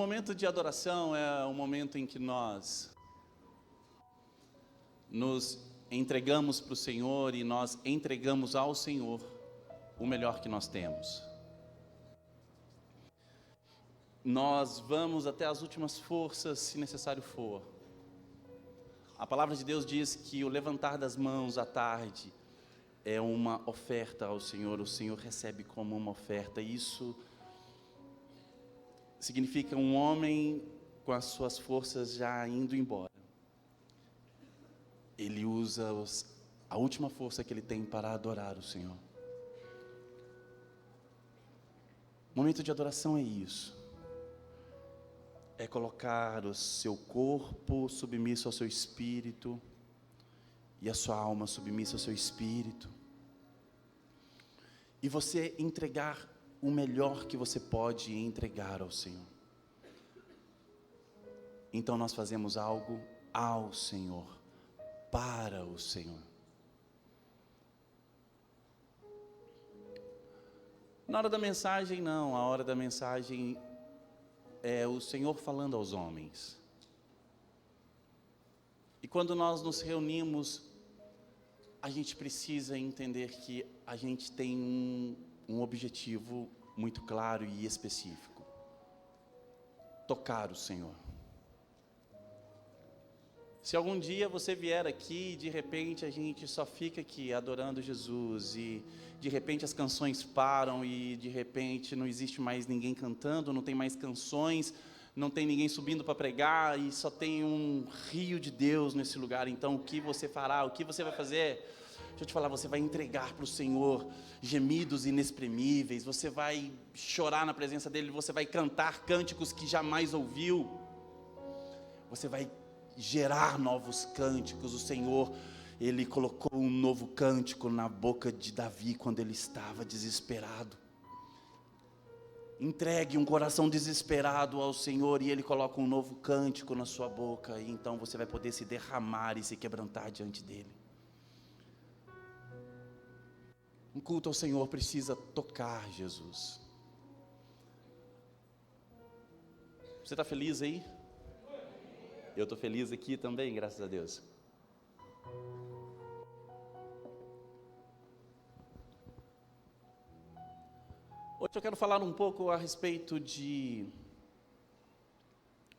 momento de adoração é o momento em que nós nos entregamos para o Senhor e nós entregamos ao Senhor o melhor que nós temos. Nós vamos até as últimas forças, se necessário for. A palavra de Deus diz que o levantar das mãos à tarde é uma oferta ao Senhor. O Senhor recebe como uma oferta. Isso significa um homem com as suas forças já indo embora. Ele usa a última força que ele tem para adorar o Senhor. O momento de adoração é isso. É colocar o seu corpo submisso ao seu espírito e a sua alma submissa ao seu espírito. E você entregar o melhor que você pode entregar ao Senhor. Então nós fazemos algo ao Senhor, para o Senhor. Na hora da mensagem, não. A hora da mensagem é o Senhor falando aos homens. E quando nós nos reunimos, a gente precisa entender que a gente tem um objetivo muito claro e específico: tocar o Senhor. Se algum dia você vier aqui e de repente a gente só fica aqui adorando Jesus e de repente as canções param e de repente não existe mais ninguém cantando, não tem mais canções, não tem ninguém subindo para pregar e só tem um rio de Deus nesse lugar, então o que você fará? O que você vai fazer? Deixa eu te falar, você vai entregar para o Senhor gemidos inexprimíveis, você vai chorar na presença dEle, você vai cantar cânticos que jamais ouviu, você vai gerar novos cânticos. O Senhor, Ele colocou um novo cântico na boca de Davi quando ele estava desesperado. Entregue um coração desesperado ao Senhor e Ele coloca um novo cântico na sua boca, e então você vai poder se derramar e se quebrantar diante dEle. Um culto ao Senhor precisa tocar Jesus. Você está feliz aí? Eu estou feliz aqui também, graças a Deus. Hoje eu quero falar um pouco a respeito de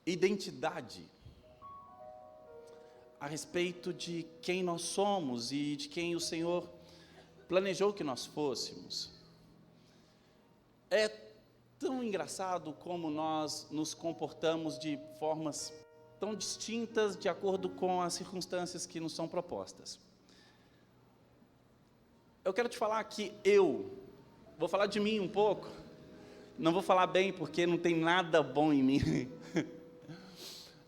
identidade, a respeito de quem nós somos e de quem o Senhor planejou que nós fôssemos. É tão engraçado como nós nos comportamos de formas tão distintas de acordo com as circunstâncias que nos são propostas. Eu quero te falar que vou falar de mim um pouco, não vou falar bem porque não tem nada bom em mim,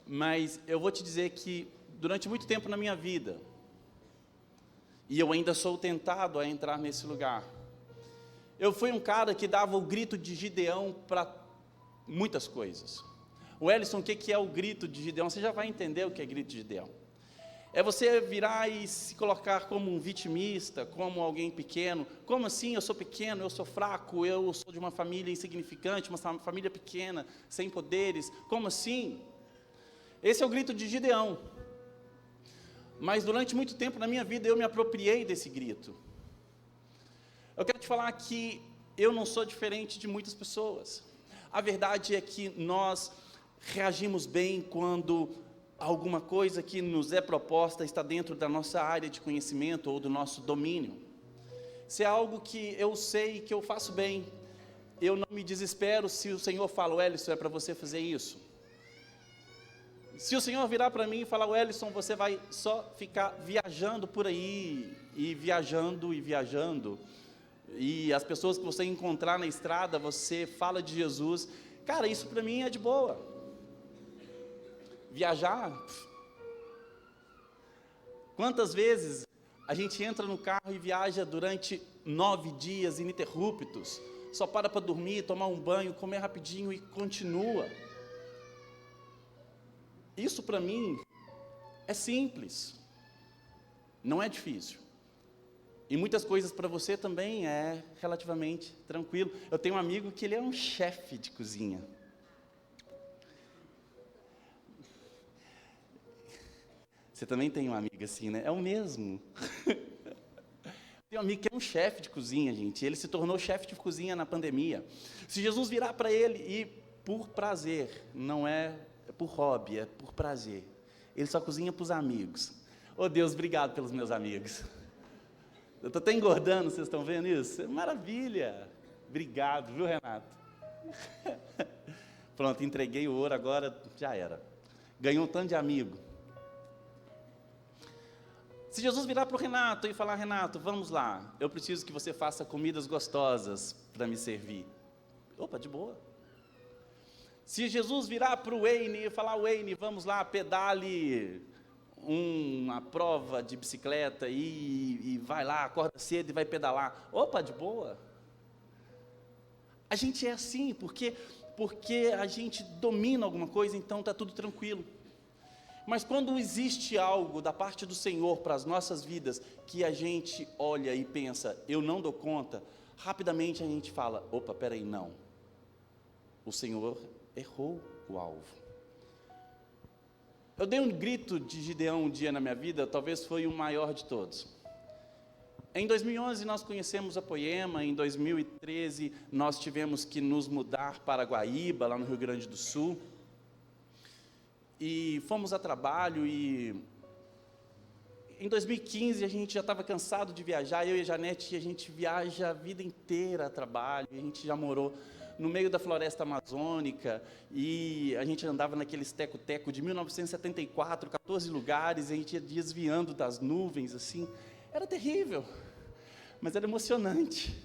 mas eu vou te dizer que durante muito tempo na minha vida, e eu ainda sou tentado a entrar nesse lugar, eu fui um cara que dava o grito de Gideão para muitas coisas. O Ellison, o que é o grito de Gideão? Você já vai entender o que é grito de Gideão. É você virar e se colocar como um vitimista, como alguém pequeno. Como assim? Eu sou pequeno, eu sou fraco, eu sou de uma família insignificante, uma família pequena, sem poderes. Como assim? Esse é o grito de Gideão. Mas durante muito tempo na minha vida eu me apropriei desse grito. Eu quero te falar que eu não sou diferente de muitas pessoas. A verdade é que nós reagimos bem quando alguma coisa que nos é proposta está dentro da nossa área de conhecimento ou do nosso domínio. Se é algo que eu sei que eu faço bem, eu não me desespero se o Senhor fala: Wellington, é para você fazer isso. Se o Senhor virar para mim e falar: Wellington, você vai só ficar viajando por aí, e viajando, e as pessoas que você encontrar na estrada, você fala de Jesus, cara, isso para mim é de boa. Viajar, quantas vezes a gente entra no carro e viaja durante 9 dias ininterruptos, só para dormir, tomar um banho, comer rapidinho e continua. Isso para mim é simples, não é difícil. E muitas coisas para você também é relativamente tranquilo. Eu tenho um amigo que ele é um chefe de cozinha. Você também tem um amigo assim, né? É o mesmo. Tem um amigo que é um chefe de cozinha, gente. Ele se tornou chefe de cozinha na pandemia. Se Jesus virar para ele e por prazer, não é por hobby, é por prazer. Ele só cozinha para os amigos. Oh Deus, obrigado pelos meus amigos. Eu estou até engordando, vocês estão vendo isso? Maravilha. Obrigado, viu, Renato? Pronto, entreguei o ouro, agora já era. Ganhou um tanto de amigo. Se Jesus virar para o Renato e falar, Renato, vamos lá, eu preciso que você faça comidas gostosas para me servir. Opa, de boa. Se Jesus virar para o Wayne e falar, Wayne, vamos lá, pedale uma prova de bicicleta e vai lá, acorda cedo e vai pedalar. Opa, de boa. A gente é assim, porque a gente domina alguma coisa, então está tudo tranquilo. Mas quando existe algo da parte do Senhor para as nossas vidas, que a gente olha e pensa, eu não dou conta, rapidamente a gente fala, opa, peraí, não. O Senhor errou o alvo. Eu dei um grito de Gideão um dia na minha vida, talvez foi o maior de todos. Em 2011 nós conhecemos a Poema, em 2013 nós tivemos que nos mudar para Guaíba, lá no Rio Grande do Sul. E fomos a trabalho e em 2015 a gente já estava cansado de viajar, eu e a Janete, a gente viaja a vida inteira a trabalho, a gente já morou no meio da floresta amazônica e a gente andava naqueles teco-teco de 1974, 14 lugares, e a gente ia desviando das nuvens, assim, era terrível, mas era emocionante.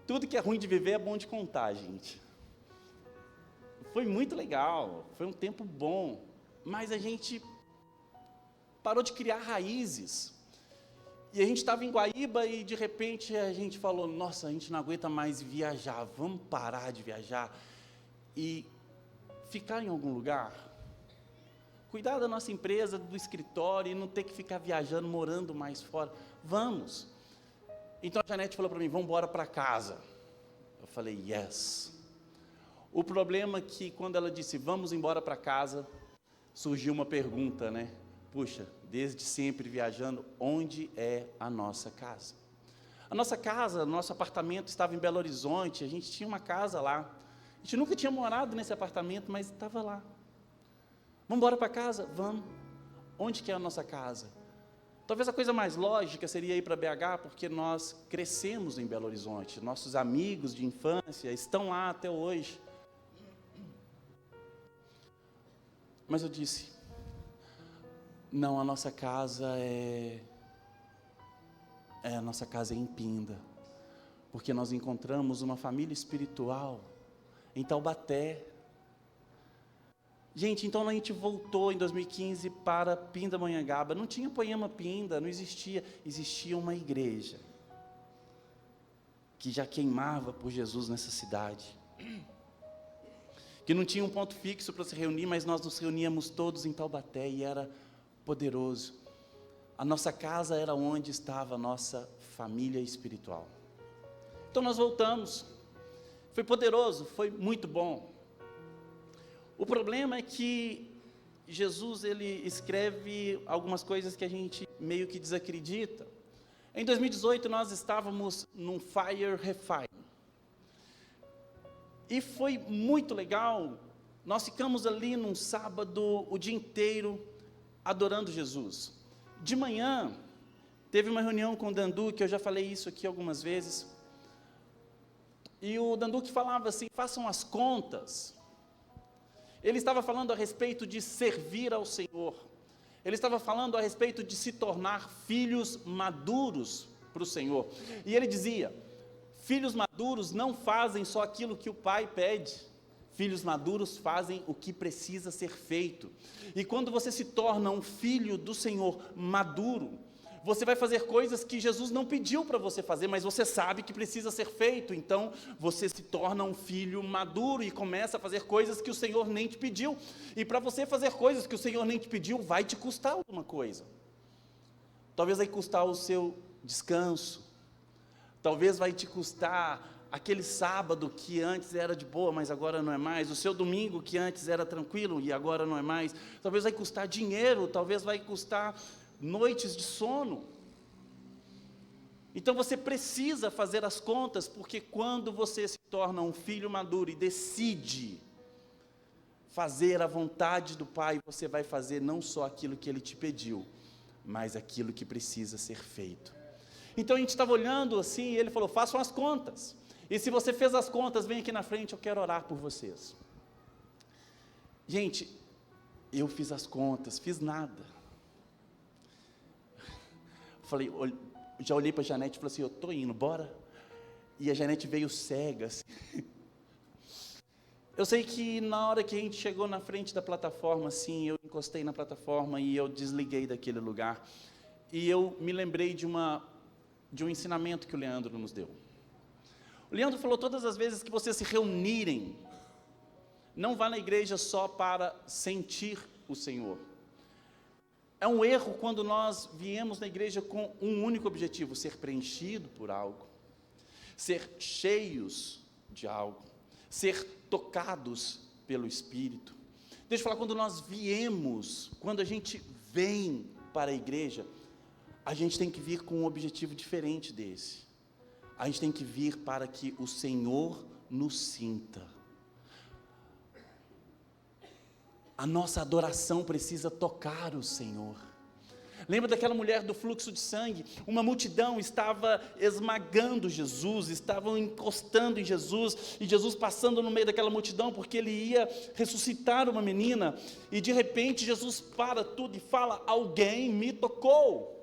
Tudo que é ruim de viver é bom de contar, gente. Foi muito legal, foi um tempo bom, mas a gente parou de criar raízes. E a gente estava em Guaíba e de repente a gente falou, nossa, a gente não aguenta mais viajar, vamos parar de viajar e ficar em algum lugar. Cuidar da nossa empresa, do escritório e não ter que ficar viajando, morando mais fora. Vamos. Então a Janete falou para mim, vamos embora para casa. Eu falei, yes. O problema é que quando ela disse, vamos embora para casa, surgiu uma pergunta, né? Puxa, desde sempre viajando, onde é a nossa casa? A nossa casa, nosso apartamento estava em Belo Horizonte, a gente tinha uma casa lá. A gente nunca tinha morado nesse apartamento, mas estava lá. Vamos embora para casa? Vamos. Onde que é a nossa casa? Talvez a coisa mais lógica seria ir para BH, porque nós crescemos em Belo Horizonte. Nossos amigos de infância estão lá até hoje. Mas eu disse, não, a nossa casa a nossa casa é em Pinda, porque nós encontramos uma família espiritual em Taubaté. Gente, então a gente voltou em 2015 para Pindamonhangaba, não tinha Poema Pinda, não existia, existia uma igreja, que já queimava por Jesus nessa cidade, que não tinha um ponto fixo para se reunir, mas nós nos reuníamos todos em Taubaté e era poderoso. A nossa casa era onde estava a nossa família espiritual. Então nós voltamos, foi poderoso, foi muito bom. O problema é que Jesus, ele escreve algumas coisas que a gente meio que desacredita. Em 2018 nós estávamos num Fire Refine. E foi muito legal, nós ficamos ali num sábado o dia inteiro adorando Jesus. De manhã, teve uma reunião com o Dandu, que eu já falei isso aqui algumas vezes, e o Dandu que falava assim, façam as contas. Ele estava falando a respeito de servir ao Senhor, ele estava falando a respeito de se tornar filhos maduros para o Senhor, e ele dizia, filhos maduros não fazem só aquilo que o pai pede, filhos maduros fazem o que precisa ser feito. E quando você se torna um filho do Senhor maduro, você vai fazer coisas que Jesus não pediu para você fazer, mas você sabe que precisa ser feito, então você se torna um filho maduro e começa a fazer coisas que o Senhor nem te pediu. E para você fazer coisas que o Senhor nem te pediu, vai te custar alguma coisa. Talvez vai custar o seu descanso, talvez vai te custar aquele sábado que antes era de boa, mas agora não é mais, o seu domingo que antes era tranquilo e agora não é mais, talvez vai custar dinheiro, talvez vai custar noites de sono. Então você precisa fazer as contas, porque quando você se torna um filho maduro e decide fazer a vontade do Pai, você vai fazer não só aquilo que Ele te pediu, mas aquilo que precisa ser feito. Então a gente estava olhando assim, e ele falou, façam as contas, e se você fez as contas, vem aqui na frente, eu quero orar por vocês. Gente, eu fiz as contas, fiz nada. Falei, já olhei para a Janete e falei assim, eu estou indo, bora? E a Janete veio cega, assim. Eu sei que na hora que a gente chegou na frente da plataforma, assim, eu encostei na plataforma e eu desliguei daquele lugar. E eu me lembrei de um ensinamento que o Leandro nos deu. O Leandro falou, todas as vezes que vocês se reunirem, não vá na igreja só para sentir o Senhor. É um erro quando nós viemos na igreja com um único objetivo, ser preenchido por algo, ser cheios de algo, ser tocados pelo Espírito. Deixa eu falar, quando a gente vem para a igreja, a gente tem que vir com um objetivo diferente desse. A gente tem que vir para que o Senhor nos sinta. A nossa adoração precisa tocar o Senhor. Lembra daquela mulher do fluxo de sangue? Uma multidão estava esmagando Jesus, estavam encostando em Jesus, e Jesus passando no meio daquela multidão, porque ele ia ressuscitar uma menina, e de repente Jesus para tudo e fala, alguém me tocou.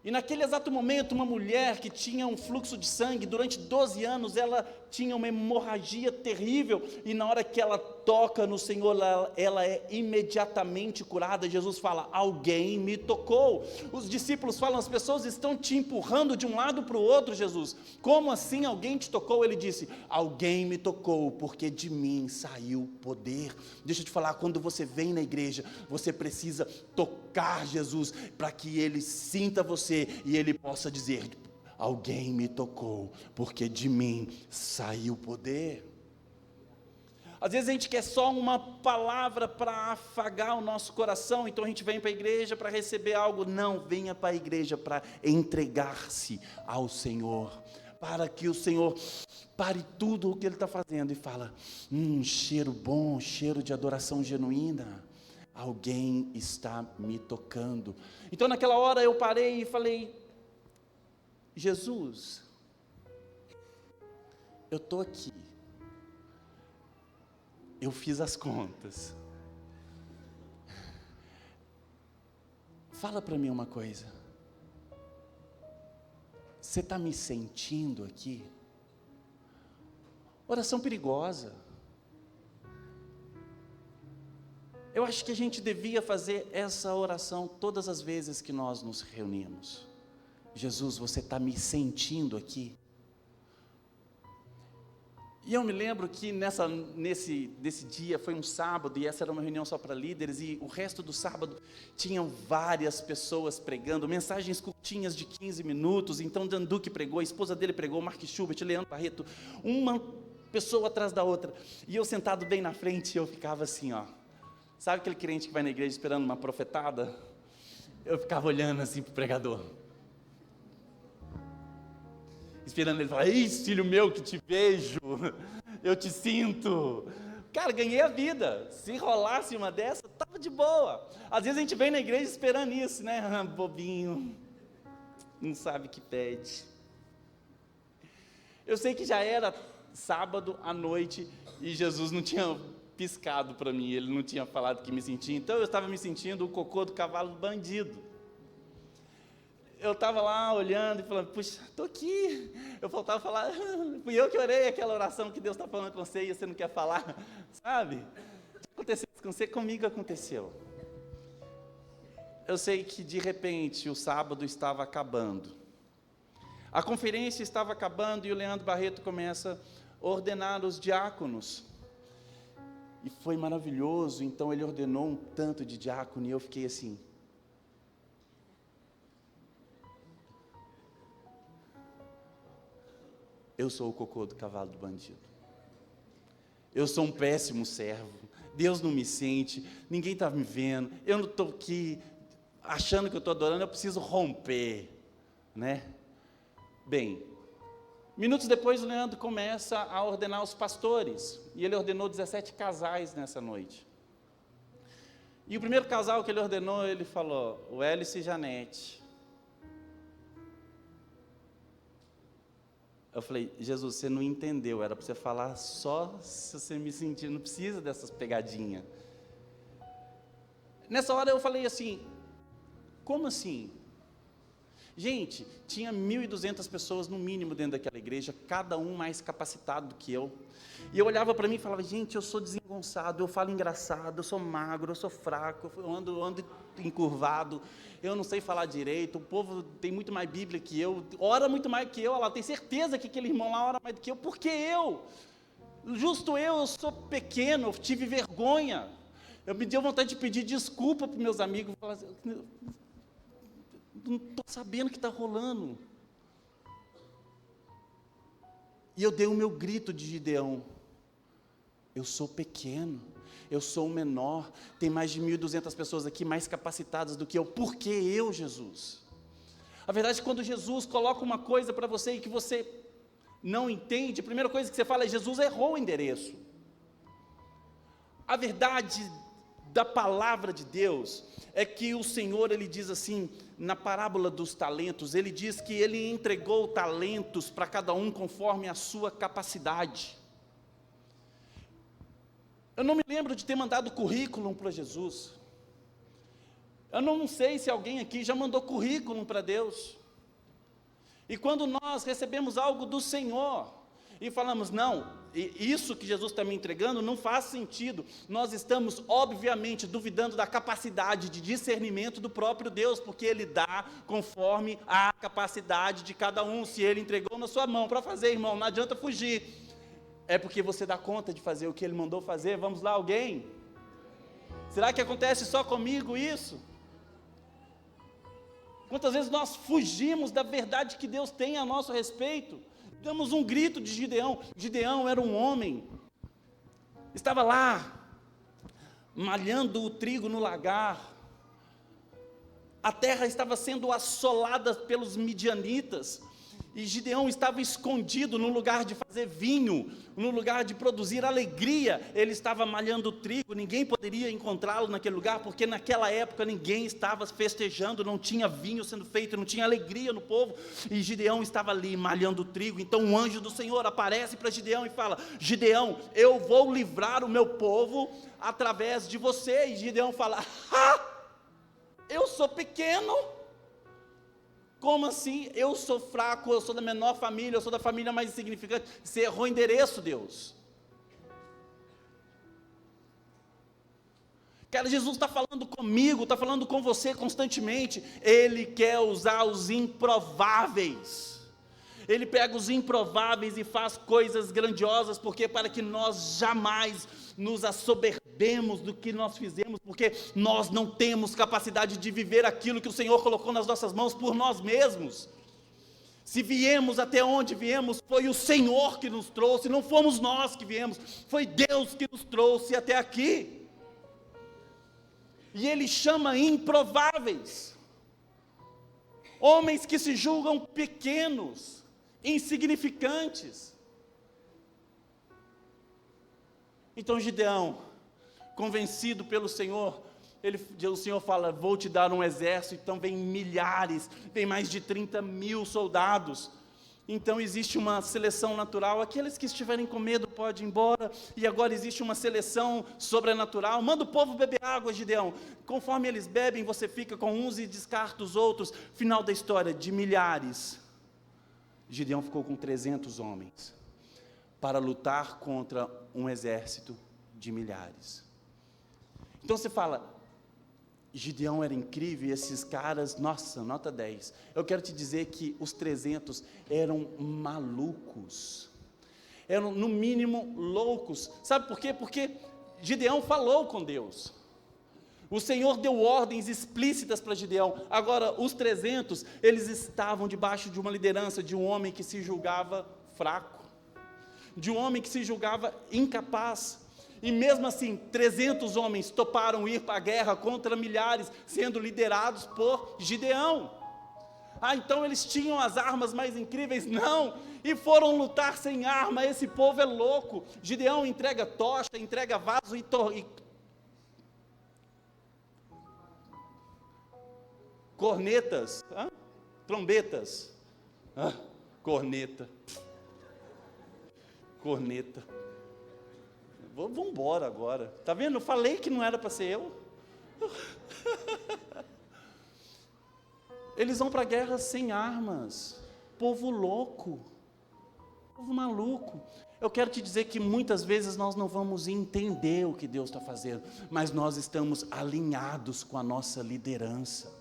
E naquele exato momento, uma mulher que tinha um fluxo de sangue, durante 12 anos, ela tinha uma hemorragia terrível, e na hora que ela toca no Senhor, ela é imediatamente curada. Jesus fala, alguém me tocou. Os discípulos falam, as pessoas estão te empurrando de um lado para o outro, Jesus. Como assim alguém te tocou? Ele disse, alguém me tocou, porque de mim saiu poder. Deixa eu te falar, quando você vem na igreja, você precisa tocar Jesus, para que Ele sinta você, e Ele possa dizer, alguém me tocou, porque de mim saiu poder. Às vezes a gente quer só uma palavra para afagar o nosso coração, então a gente vem para a igreja para receber algo. Não, venha para a igreja para entregar-se ao Senhor, para que o Senhor pare tudo o que Ele está fazendo e fala, cheiro bom, cheiro de adoração genuína, alguém está me tocando. Então naquela hora eu parei e falei, Jesus, eu estou aqui, eu fiz as contas, fala para mim uma coisa, você está me sentindo aqui? Oração perigosa. Eu acho que a gente devia fazer essa oração todas as vezes que nós nos reunimos. Jesus, você está me sentindo aqui? E eu me lembro que nesse dia, foi um sábado, e essa era uma reunião só para líderes, e o resto do sábado tinham várias pessoas pregando, mensagens curtinhas de 15 minutos, então Danduque pregou, a esposa dele pregou, Mark Schubert, Leandro Barreto, uma pessoa atrás da outra, e eu sentado bem na frente, eu ficava assim, ó, sabe aquele crente que vai na igreja esperando uma profetada? Eu ficava olhando assim para o pregador, esperando ele falar, ei, filho meu, que te vejo, eu te sinto. Cara, ganhei a vida. Se rolasse uma dessa, estava de boa. Às vezes a gente vem na igreja esperando isso, né? Bobinho, não sabe o que pede. Eu sei que já era sábado à noite e Jesus não tinha piscado para mim, ele não tinha falado que me sentia, então eu estava me sentindo o cocô do cavalo bandido. Eu estava lá olhando e falando, puxa, estou aqui. Eu faltava falar, fui eu que orei aquela oração que Deus está falando com você e você não quer falar, sabe? Aconteceu isso com você, comigo aconteceu. Eu sei que de repente o sábado estava acabando. A conferência estava acabando e o Leandro Barreto começa a ordenar os diáconos. E foi maravilhoso, então ele ordenou um tanto de diácono e eu fiquei assim. eu sou o cocô do cavalo do bandido. Eu sou um péssimo servo. Deus não me sente, ninguém está me vendo, eu não estou aqui achando que eu estou adorando, eu preciso romper, né? Bem, minutos depois o Leandro começa a ordenar os pastores, e ele ordenou 17 casais nessa noite. E o primeiro casal que ele ordenou, ele falou, o Hélice e Janete. Eu falei, Jesus, você não entendeu, era para você falar só se você me sentir, não precisa dessas pegadinhas. Nessa hora eu falei assim, como assim? Gente, tinha 1.200 pessoas no mínimo dentro daquela igreja, cada um mais capacitado do que eu. E eu olhava para mim e falava, gente, eu sou desengonçado, eu falo engraçado, eu sou magro, eu sou fraco, eu ando encurvado, eu não sei falar direito, o povo tem muito mais Bíblia que eu, ora muito mais que eu, olha lá, tem certeza que aquele irmão lá ora mais do que eu, porque justo eu sou pequeno, eu tive vergonha, eu me deu vontade de pedir desculpa para meus amigos, falar assim, não estou sabendo o que está rolando. E eu dei o meu grito de Gideão, eu sou pequeno, eu sou o menor, tem mais de 1.200 pessoas aqui mais capacitadas do que eu, por que eu, Jesus? A verdade é que quando Jesus coloca uma coisa para você e que você não entende, a primeira coisa que você fala é, Jesus errou o endereço. A verdade da palavra de Deus é que o Senhor, Ele diz assim, na parábola dos talentos, Ele diz que Ele entregou talentos para cada um conforme a sua capacidade. Eu não me lembro de ter mandado currículo para Jesus. Eu não sei se alguém aqui já mandou currículo para Deus. E quando nós recebemos algo do Senhor, e falamos, não, isso que Jesus está me entregando não faz sentido, nós estamos obviamente duvidando da capacidade de discernimento do próprio Deus, porque Ele dá conforme a capacidade de cada um. Se Ele entregou na sua mão para fazer, irmão, não adianta fugir, é porque você dá conta de fazer o que Ele mandou fazer. Vamos lá, alguém? Será que acontece só comigo isso? Quantas vezes nós fugimos da verdade que Deus tem a nosso respeito? Damos um grito de Gideão. Gideão era um homem, estava lá, malhando o trigo no lagar, a terra estava sendo assolada pelos midianitas, e Gideão estava escondido no lugar de fazer vinho, no lugar de produzir alegria. Ele estava malhando trigo, ninguém poderia encontrá-lo naquele lugar, porque naquela época ninguém estava festejando, não tinha vinho sendo feito, não tinha alegria no povo, e Gideão estava ali malhando trigo. Então um anjo do Senhor aparece para Gideão e fala, Gideão, eu vou livrar o meu povo através de você. E Gideão fala, eu sou pequeno. Como assim? Eu sou fraco, eu sou da menor família, eu sou da família mais insignificante. Você errou o endereço, Deus. Cara, Jesus está falando comigo, está falando com você constantemente. Ele quer usar os improváveis. Ele pega os improváveis e faz coisas grandiosas, porque para que nós jamais nos assoberbemos do que nós fizemos, porque nós não temos capacidade de viver aquilo que o Senhor colocou nas nossas mãos por nós mesmos. Se viemos até onde viemos, foi o Senhor que nos trouxe, não fomos nós que viemos, foi Deus que nos trouxe até aqui. E Ele chama improváveis, homens que se julgam pequenos, insignificantes. Então Gideão, convencido pelo Senhor, o Senhor fala, vou te dar um exército. Então vem milhares, vem mais de 30.000 soldados. Então existe uma seleção natural, aqueles que estiverem com medo podem ir embora, e agora existe uma seleção sobrenatural. Manda o povo beber água, Gideão, conforme eles bebem, você fica com uns e descarta os outros. Final da história, de milhares, Gideão ficou com 300 homens, para lutar contra um exército de milhares. Então você fala, Gideão era incrível, e esses caras, nossa, nota 10. Eu quero te dizer que os 300 eram malucos, eram no mínimo loucos. Sabe por quê? Porque Gideão falou com Deus, o Senhor deu ordens explícitas para Gideão. Agora os 300, eles estavam debaixo de uma liderança de um homem que se julgava fraco. de um homem que se julgava incapaz. E mesmo assim, 300 homens toparam ir para a guerra contra milhares, sendo liderados por Gideão. Então eles tinham as armas mais incríveis? Não, e foram lutar sem arma. Esse povo é louco. Gideão entrega tocha, entrega vaso e cornetas, trombetas, corneta, vamos embora agora, tá vendo? Eu falei que não era para ser eu. Eles vão para a guerra sem armas, povo louco, povo maluco. Eu quero te dizer que muitas vezes nós não vamos entender o que Deus está fazendo, mas nós estamos alinhados com a nossa liderança.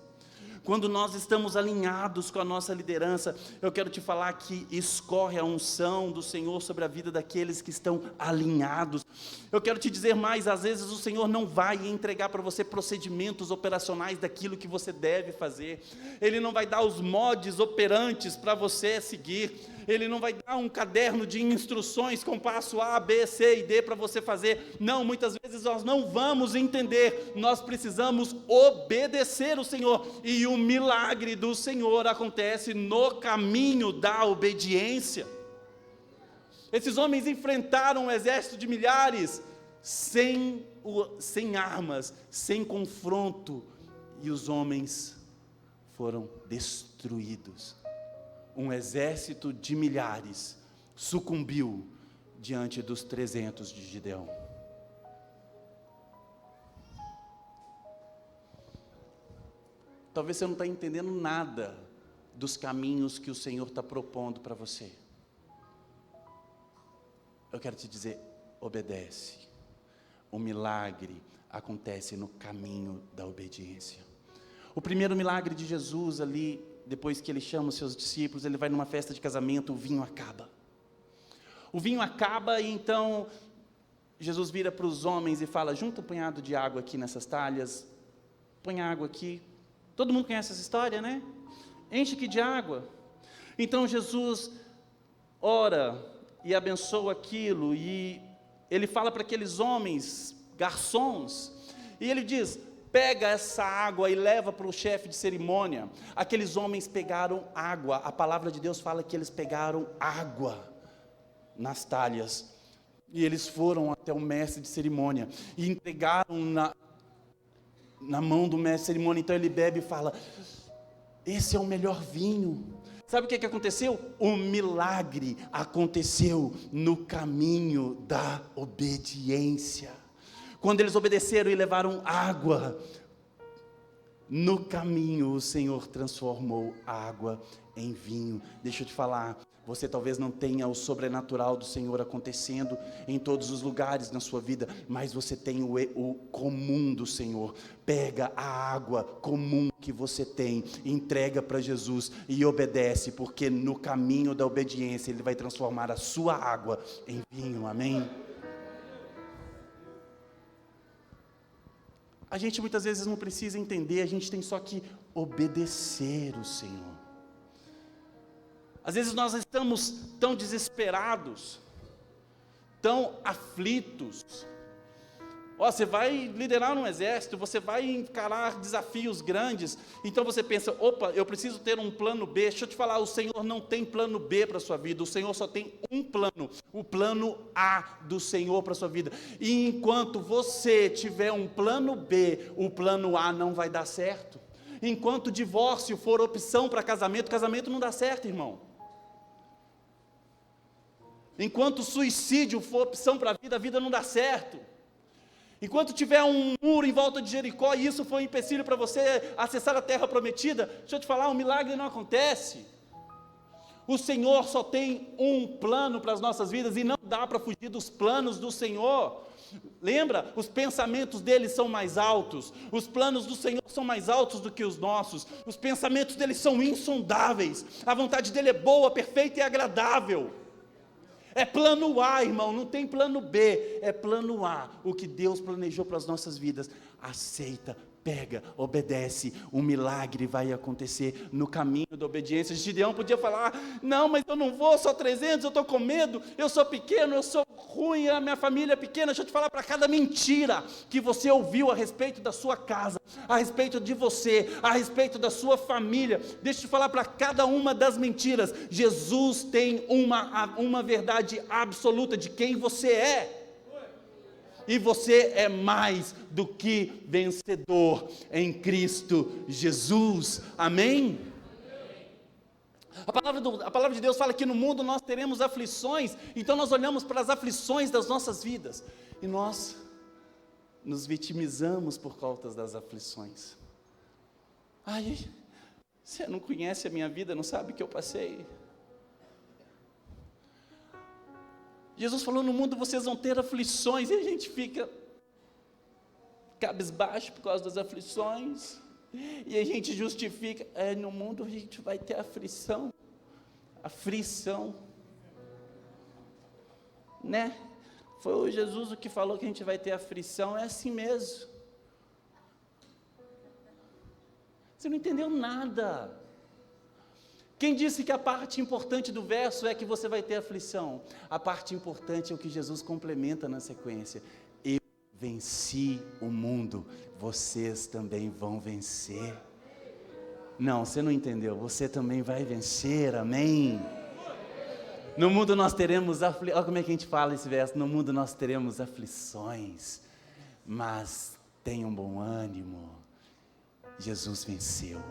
Quando nós estamos alinhados com a nossa liderança, eu quero te falar que escorre a unção do Senhor sobre a vida daqueles que estão alinhados. Eu quero te dizer mais, às vezes o Senhor não vai entregar para você procedimentos operacionais daquilo que você deve fazer. Ele não vai dar os modos operantes para você seguir. Ele não vai dar um caderno de instruções com passo A, B, C e D para você fazer. Não, muitas vezes nós não vamos entender. Nós precisamos obedecer o Senhor. E o milagre do Senhor acontece no caminho da obediência. Esses homens enfrentaram um exército de milhares, sem armas, sem confronto. E os homens foram destruídos. Um exército de milhares sucumbiu diante dos 300 de Gideão. Talvez você não está entendendo nada dos caminhos que o Senhor está propondo para você. Eu quero te dizer, obedece. O milagre acontece no caminho da obediência. O primeiro milagre de Jesus ali, depois que ele chama os seus discípulos, ele vai numa festa de casamento, o vinho acaba. O vinho acaba e então Jesus vira para os homens e fala, junta um punhado de água aqui nessas talhas, põe água aqui. Todo mundo conhece essa história, né? Enche aqui de água. Então Jesus ora e abençoa aquilo, e ele fala para aqueles homens, garçons, e ele diz, pega essa água e leva para o chefe de cerimônia. Aqueles homens pegaram água, a palavra de Deus fala que eles pegaram água nas talhas, e eles foram até o mestre de cerimônia, e entregaram na mão do mestre de cerimônia. Então ele bebe e fala, esse é o melhor vinho. Sabe o que aconteceu? O milagre aconteceu no caminho da obediência. Quando eles obedeceram e levaram água, no caminho o Senhor transformou a água em vinho. Deixa eu te falar, você talvez não tenha o sobrenatural do Senhor acontecendo em todos os lugares na sua vida, mas você tem o comum do Senhor. Pega a água comum que você tem, entrega para Jesus e obedece, porque no caminho da obediência Ele vai transformar a sua água em vinho, amém? A gente muitas vezes não precisa entender, a gente tem só que obedecer o Senhor. Às vezes nós estamos tão desesperados, tão aflitos. Você vai liderar um exército, você vai encarar desafios grandes, então você pensa, opa, eu preciso ter um plano B. Deixa eu te falar, o Senhor não tem plano B para a sua vida, o Senhor só tem um plano, o plano A do Senhor para a sua vida. E enquanto você tiver um plano B, o plano A não vai dar certo. Enquanto divórcio for opção para casamento, casamento não dá certo, irmão. Enquanto suicídio for opção para a vida não dá certo. Enquanto tiver um muro em volta de Jericó e isso for um empecilho para você acessar a terra prometida, deixa eu te falar, um milagre não acontece. O Senhor só tem um plano para as nossas vidas e não dá para fugir dos planos do Senhor. Lembra? Os pensamentos dele são mais altos, os planos do Senhor são mais altos do que os nossos, os pensamentos dele são insondáveis, a vontade dele é boa, perfeita e agradável. É plano A, irmão, não tem plano B, é plano A. O que Deus planejou para as nossas vidas, aceita, pega, obedece, um milagre vai acontecer no caminho da obediência. Gideão podia falar, não, mas eu não vou, só 300, eu estou com medo, eu sou pequeno, eu sou ruim, a minha família é pequena. Deixa eu te falar, para cada mentira que você ouviu a respeito da sua casa, a respeito de você, a respeito da sua família, deixa eu te falar, para cada uma das mentiras, Jesus tem uma verdade absoluta de quem você é. E você é mais do que vencedor em Cristo Jesus, amém? A palavra de Deus fala que no mundo nós teremos aflições, então nós olhamos para as aflições das nossas vidas, e nós nos vitimizamos por causa das aflições. Ai, você não conhece a minha vida, não sabe o que eu passei. Jesus falou, no mundo vocês vão ter aflições, e a gente fica cabisbaixo por causa das aflições, e a gente justifica, no mundo a gente vai ter aflição, né? Foi o Jesus o que falou que a gente vai ter aflição, é assim mesmo. Você não entendeu nada. Quem disse que a parte importante do verso é que você vai ter aflição? A parte importante é o que Jesus complementa na sequência. Eu venci o mundo, vocês também vão vencer. Não, você não entendeu, você também vai vencer, amém? No mundo nós teremos aflições, olha como é que a gente fala esse verso, no mundo nós teremos aflições, mas tenham bom ânimo, Jesus venceu.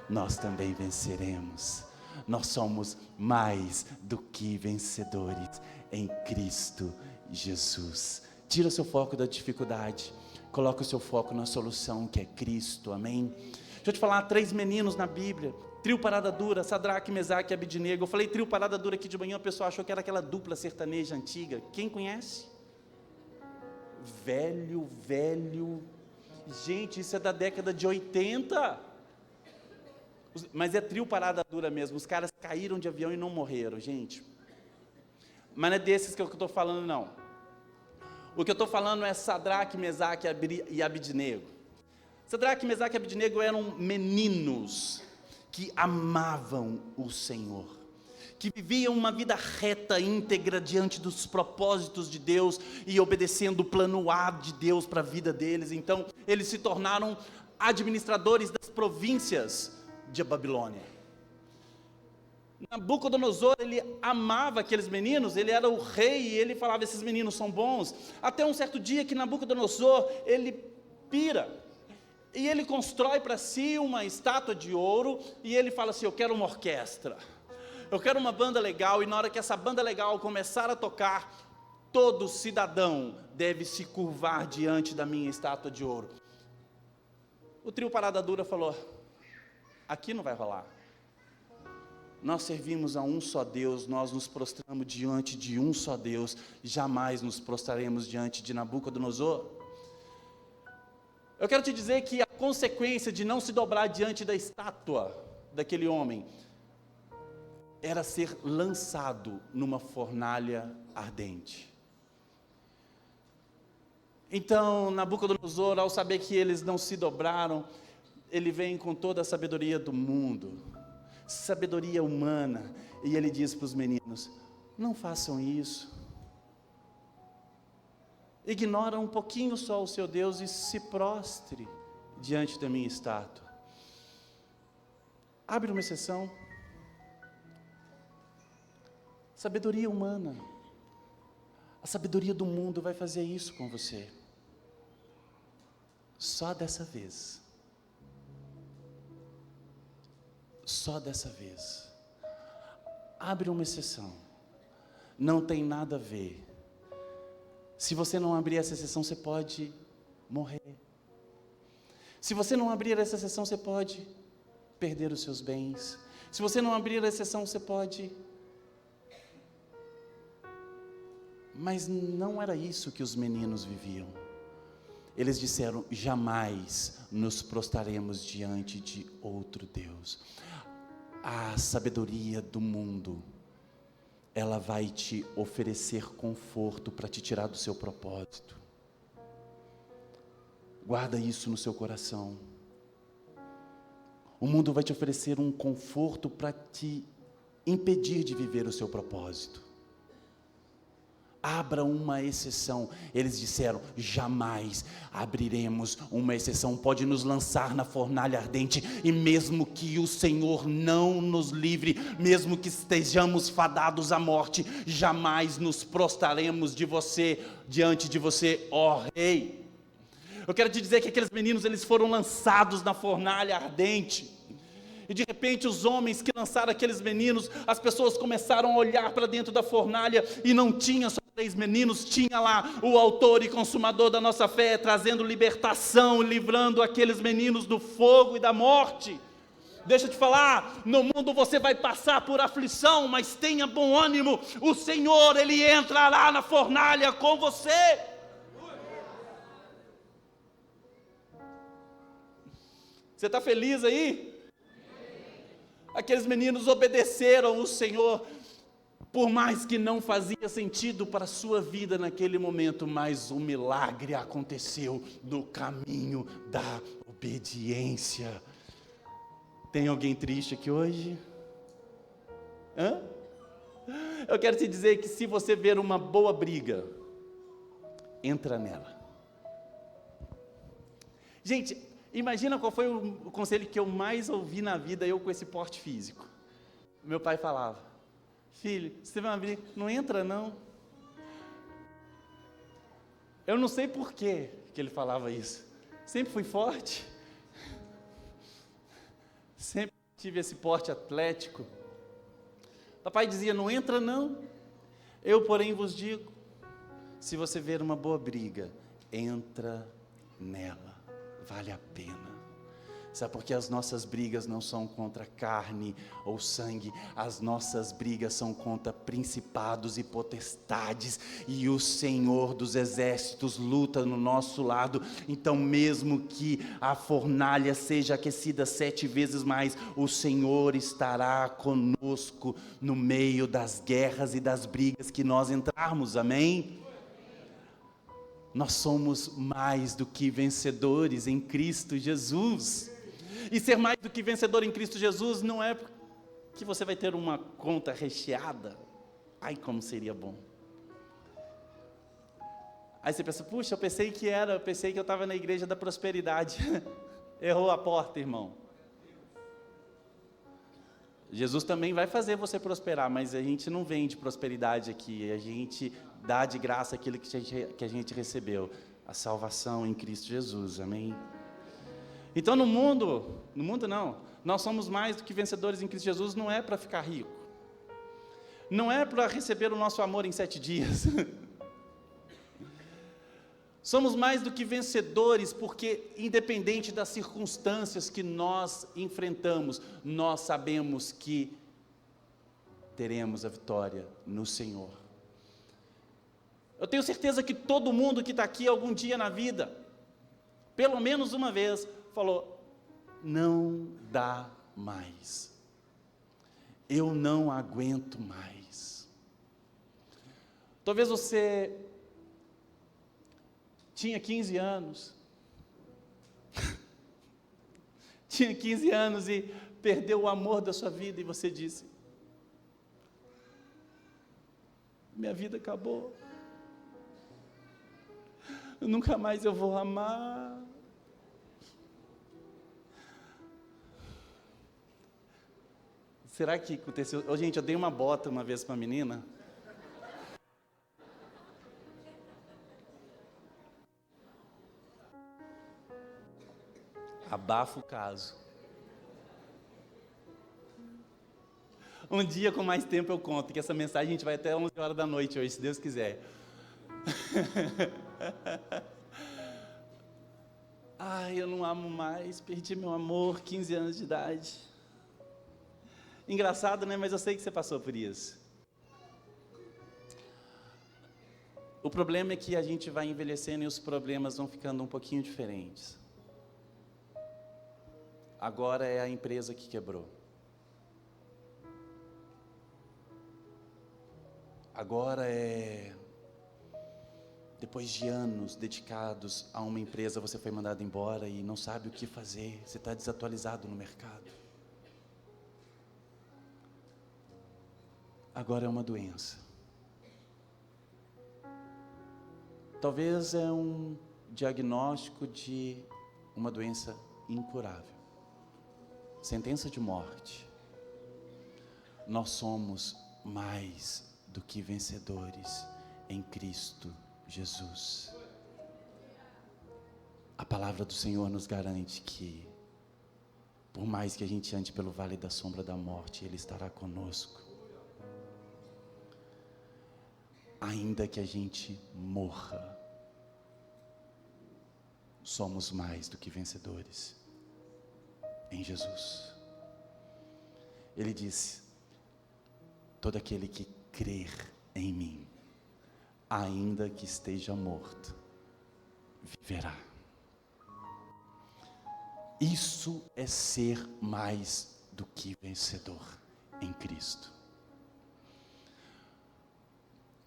Nós também venceremos, nós somos mais do que vencedores em Cristo Jesus. Tira o seu foco da dificuldade, coloca o seu foco na solução que é Cristo, amém? Deixa eu te falar, 3 meninos na Bíblia, trio parada dura, Sadraque, Mesaque e Abidnego. Eu falei trio parada dura aqui de manhã, o pessoal achou que era aquela dupla sertaneja antiga, quem conhece? Velho, gente, isso é da década de 80, mas é trio parada dura mesmo, os caras caíram de avião e não morreram, gente, mas não é desses que eu estou falando não, o que eu estou falando é Sadraque, Mesaque e Abidnego. Sadraque, Mesaque e Abidnego eram meninos que amavam o Senhor, que viviam uma vida reta, íntegra, diante dos propósitos de Deus, e obedecendo o plano A de Deus para a vida deles. Então, eles se tornaram administradores das províncias de Babilônia. Nabucodonosor, ele amava aqueles meninos, ele era o rei, e ele falava, esses meninos são bons, até um certo dia que Nabucodonosor, ele pira, e ele constrói para si uma estátua de ouro, e ele fala assim, eu quero uma orquestra, eu quero uma banda legal, e na hora que essa banda legal começar a tocar, todo cidadão deve se curvar diante da minha estátua de ouro. O trio parada dura falou, aqui não vai rolar, nós servimos a um só Deus, nós nos prostramos diante de um só Deus, jamais nos prostraremos diante de Nabucodonosor. Eu quero te dizer que a consequência de não se dobrar diante da estátua daquele homem, era ser lançado numa fornalha ardente. Então Nabucodonosor, ao saber que eles não se dobraram, ele vem com toda a sabedoria do mundo, sabedoria humana, e ele diz para os meninos, não façam isso, ignora um pouquinho só o seu Deus e se prostre diante da minha estátua. Abre uma exceção, sabedoria humana, a sabedoria do mundo vai fazer isso com você, só dessa vez, abre uma exceção, não tem nada a ver, se você não abrir essa exceção, você pode morrer, se você não abrir essa exceção, você pode perder os seus bens, se você não abrir a exceção, você pode... Mas não era isso que os meninos viviam. Eles disseram, jamais nos prostraremos diante de outro Deus. A sabedoria do mundo, ela vai te oferecer conforto para te tirar do seu propósito. Guarda isso no seu coração. O mundo vai te oferecer um conforto para te impedir de viver o seu propósito. Abra uma exceção. Eles disseram: jamais abriremos uma exceção. Pode nos lançar na fornalha ardente, e mesmo que o Senhor não nos livre, mesmo que estejamos fadados à morte, jamais nos prostraremos diante de você, ó Rei. Eu quero te dizer que aqueles meninos, eles foram lançados na fornalha ardente. E de repente os homens que lançaram aqueles meninos, as pessoas começaram a olhar para dentro da fornalha, e não tinha só 3 meninos, tinha lá o autor e consumador da nossa fé, trazendo libertação, livrando aqueles meninos do fogo e da morte. Deixa eu te falar, no mundo você vai passar por aflição, mas tenha bom ânimo, o Senhor, Ele entrará na fornalha com você. Você está feliz aí? Aqueles meninos obedeceram o Senhor, por mais que não fazia sentido para a sua vida naquele momento, mas o milagre aconteceu no caminho da obediência. Tem alguém triste aqui hoje? Eu quero te dizer que se você ver uma boa briga, entra nela. Gente, imagina qual foi o conselho que eu mais ouvi na vida, eu com esse porte físico. Meu pai falava: filho, se você vê uma briga, não entra não. Eu não sei por que ele falava isso. Sempre fui forte. Sempre tive esse porte atlético. Papai dizia: não entra não. Eu, porém, vos digo, se você ver uma boa briga, entra nela. Vale a pena. Sabe por que as nossas brigas não são contra carne ou sangue? As nossas brigas são contra principados e potestades, e o Senhor dos exércitos luta no nosso lado. Então, mesmo que a fornalha seja aquecida 7 vezes mais, o Senhor estará conosco no meio das guerras e das brigas que nós entrarmos, amém? Nós somos mais do que vencedores em Cristo Jesus. E ser mais do que vencedor em Cristo Jesus não é que você vai ter uma conta recheada. Ai, como seria bom. Aí você pensa: puxa, eu pensei que eu estava na igreja da prosperidade. Errou a porta, irmão. Jesus também vai fazer você prosperar, mas a gente não vende prosperidade aqui, a gente dá de graça aquilo que a gente recebeu, a salvação em Cristo Jesus, amém? Então no mundo não, nós somos mais do que vencedores em Cristo Jesus, não é para ficar rico, não é para receber o nosso amor em 7 dias, somos mais do que vencedores, porque independente das circunstâncias que nós enfrentamos, nós sabemos que teremos a vitória no Senhor. Eu tenho certeza que todo mundo que está aqui algum dia na vida, pelo menos uma vez, falou: não dá mais, eu não aguento mais. Talvez você tinha 15 anos, tinha 15 anos e perdeu o amor da sua vida, e você disse: minha vida acabou, nunca mais eu vou amar. Será que aconteceu? Gente, eu dei uma bota uma vez para uma menina. Abafa o caso. Um dia com mais tempo eu conto, que essa mensagem a gente vai até 11 horas da noite hoje, se Deus quiser. Ai, eu não amo mais, perdi meu amor, 15 anos de idade. Engraçado, né? Mas eu sei que você passou por isso. O problema é que a gente vai envelhecendo e os problemas vão ficando um pouquinho diferentes. Agora é a empresa que quebrou. Agora é... Depois de anos dedicados a uma empresa, você foi mandado embora e não sabe o que fazer, você está desatualizado no mercado. Agora é uma doença. Talvez é um diagnóstico de uma doença incurável. Sentença de morte. Nós somos mais do que vencedores em Cristo Jesus. A palavra do Senhor nos garante que, por mais que a gente ande pelo vale da sombra da morte, Ele estará conosco. Ainda que a gente morra, somos mais do que vencedores em Jesus. Ele disse: todo aquele que crer em mim, ainda que esteja morto, viverá. Isso é ser mais do que vencedor em Cristo.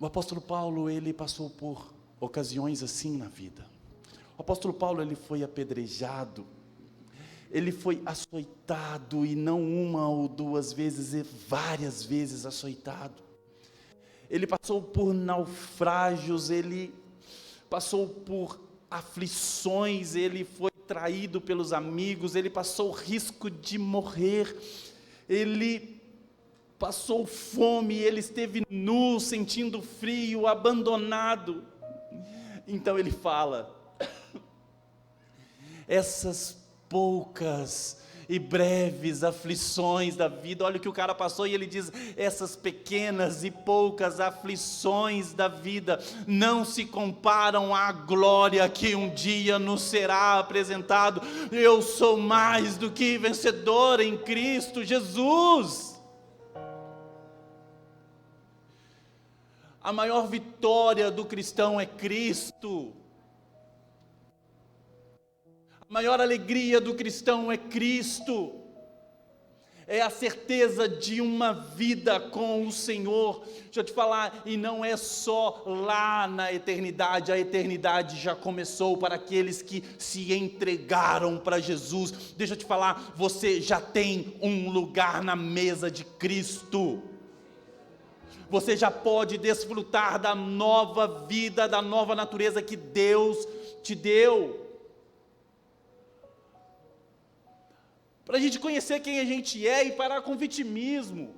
O apóstolo Paulo, ele passou por ocasiões assim na vida. O apóstolo Paulo, ele foi apedrejado, ele foi açoitado, e não uma ou duas vezes, e várias vezes açoitado. Ele passou por naufrágios, ele passou por aflições, ele foi traído pelos amigos, ele passou o risco de morrer, ele passou fome, ele esteve nu, sentindo frio, abandonado. Então ele fala: essas poucas e breves aflições da vida, olha o que o cara passou, e ele diz: essas pequenas e poucas aflições da vida não se comparam à glória que um dia nos será apresentado. Eu sou mais do que vencedor em Cristo Jesus. A maior vitória do cristão é Cristo. A maior alegria do cristão é Cristo. É a certeza de uma vida com o Senhor. Deixa eu te falar, e não é só lá na eternidade, a eternidade já começou para aqueles que se entregaram para Jesus. Deixa eu te falar, você já tem um lugar na mesa de Cristo. Você já pode desfrutar da nova vida, da nova natureza que Deus te deu. Para a gente conhecer quem a gente é e parar com o vitimismo.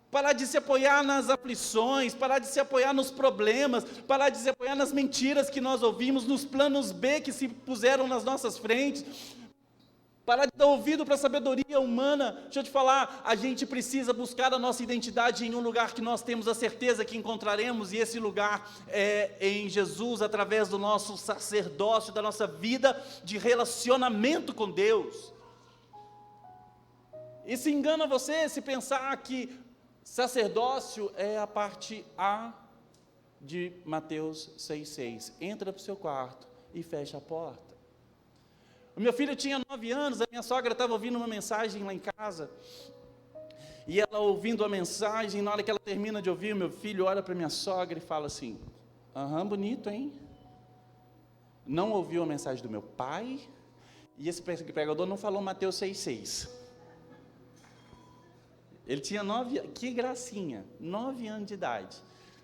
Parar de se apoiar nas aflições, parar de se apoiar nos problemas, parar de se apoiar nas mentiras que nós ouvimos, nos planos B que se puseram nas nossas frentes. Parar de dar ouvido para a sabedoria humana. Deixa eu te falar, a gente precisa buscar a nossa identidade em um lugar que nós temos a certeza que encontraremos, e esse lugar é em Jesus, através do nosso sacerdócio, da nossa vida de relacionamento com Deus. E se engana você se pensar que sacerdócio é a parte A de Mateus 6,6. Entra para o seu quarto e fecha a porta. O meu filho tinha 9 anos, a minha sogra estava ouvindo uma mensagem lá em casa, e ela ouvindo a mensagem, na hora que ela termina de ouvir, o meu filho olha para minha sogra e fala assim: aham, bonito, hein? Não ouviu a mensagem do meu pai, e esse pregador não falou Mateus 6,6. Ele tinha 9 anos, que gracinha, 9 anos de idade.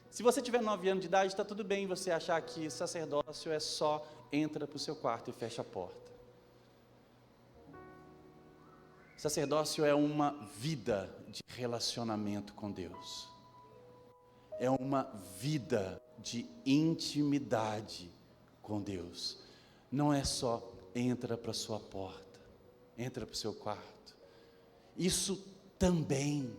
Se você tiver 9 anos de idade, está tudo bem você achar que sacerdócio é só entra para o seu quarto e fecha a porta. Sacerdócio é uma vida de relacionamento com Deus. É uma vida de intimidade com Deus. Não é só entra para a sua porta, entra para o seu quarto. Isso também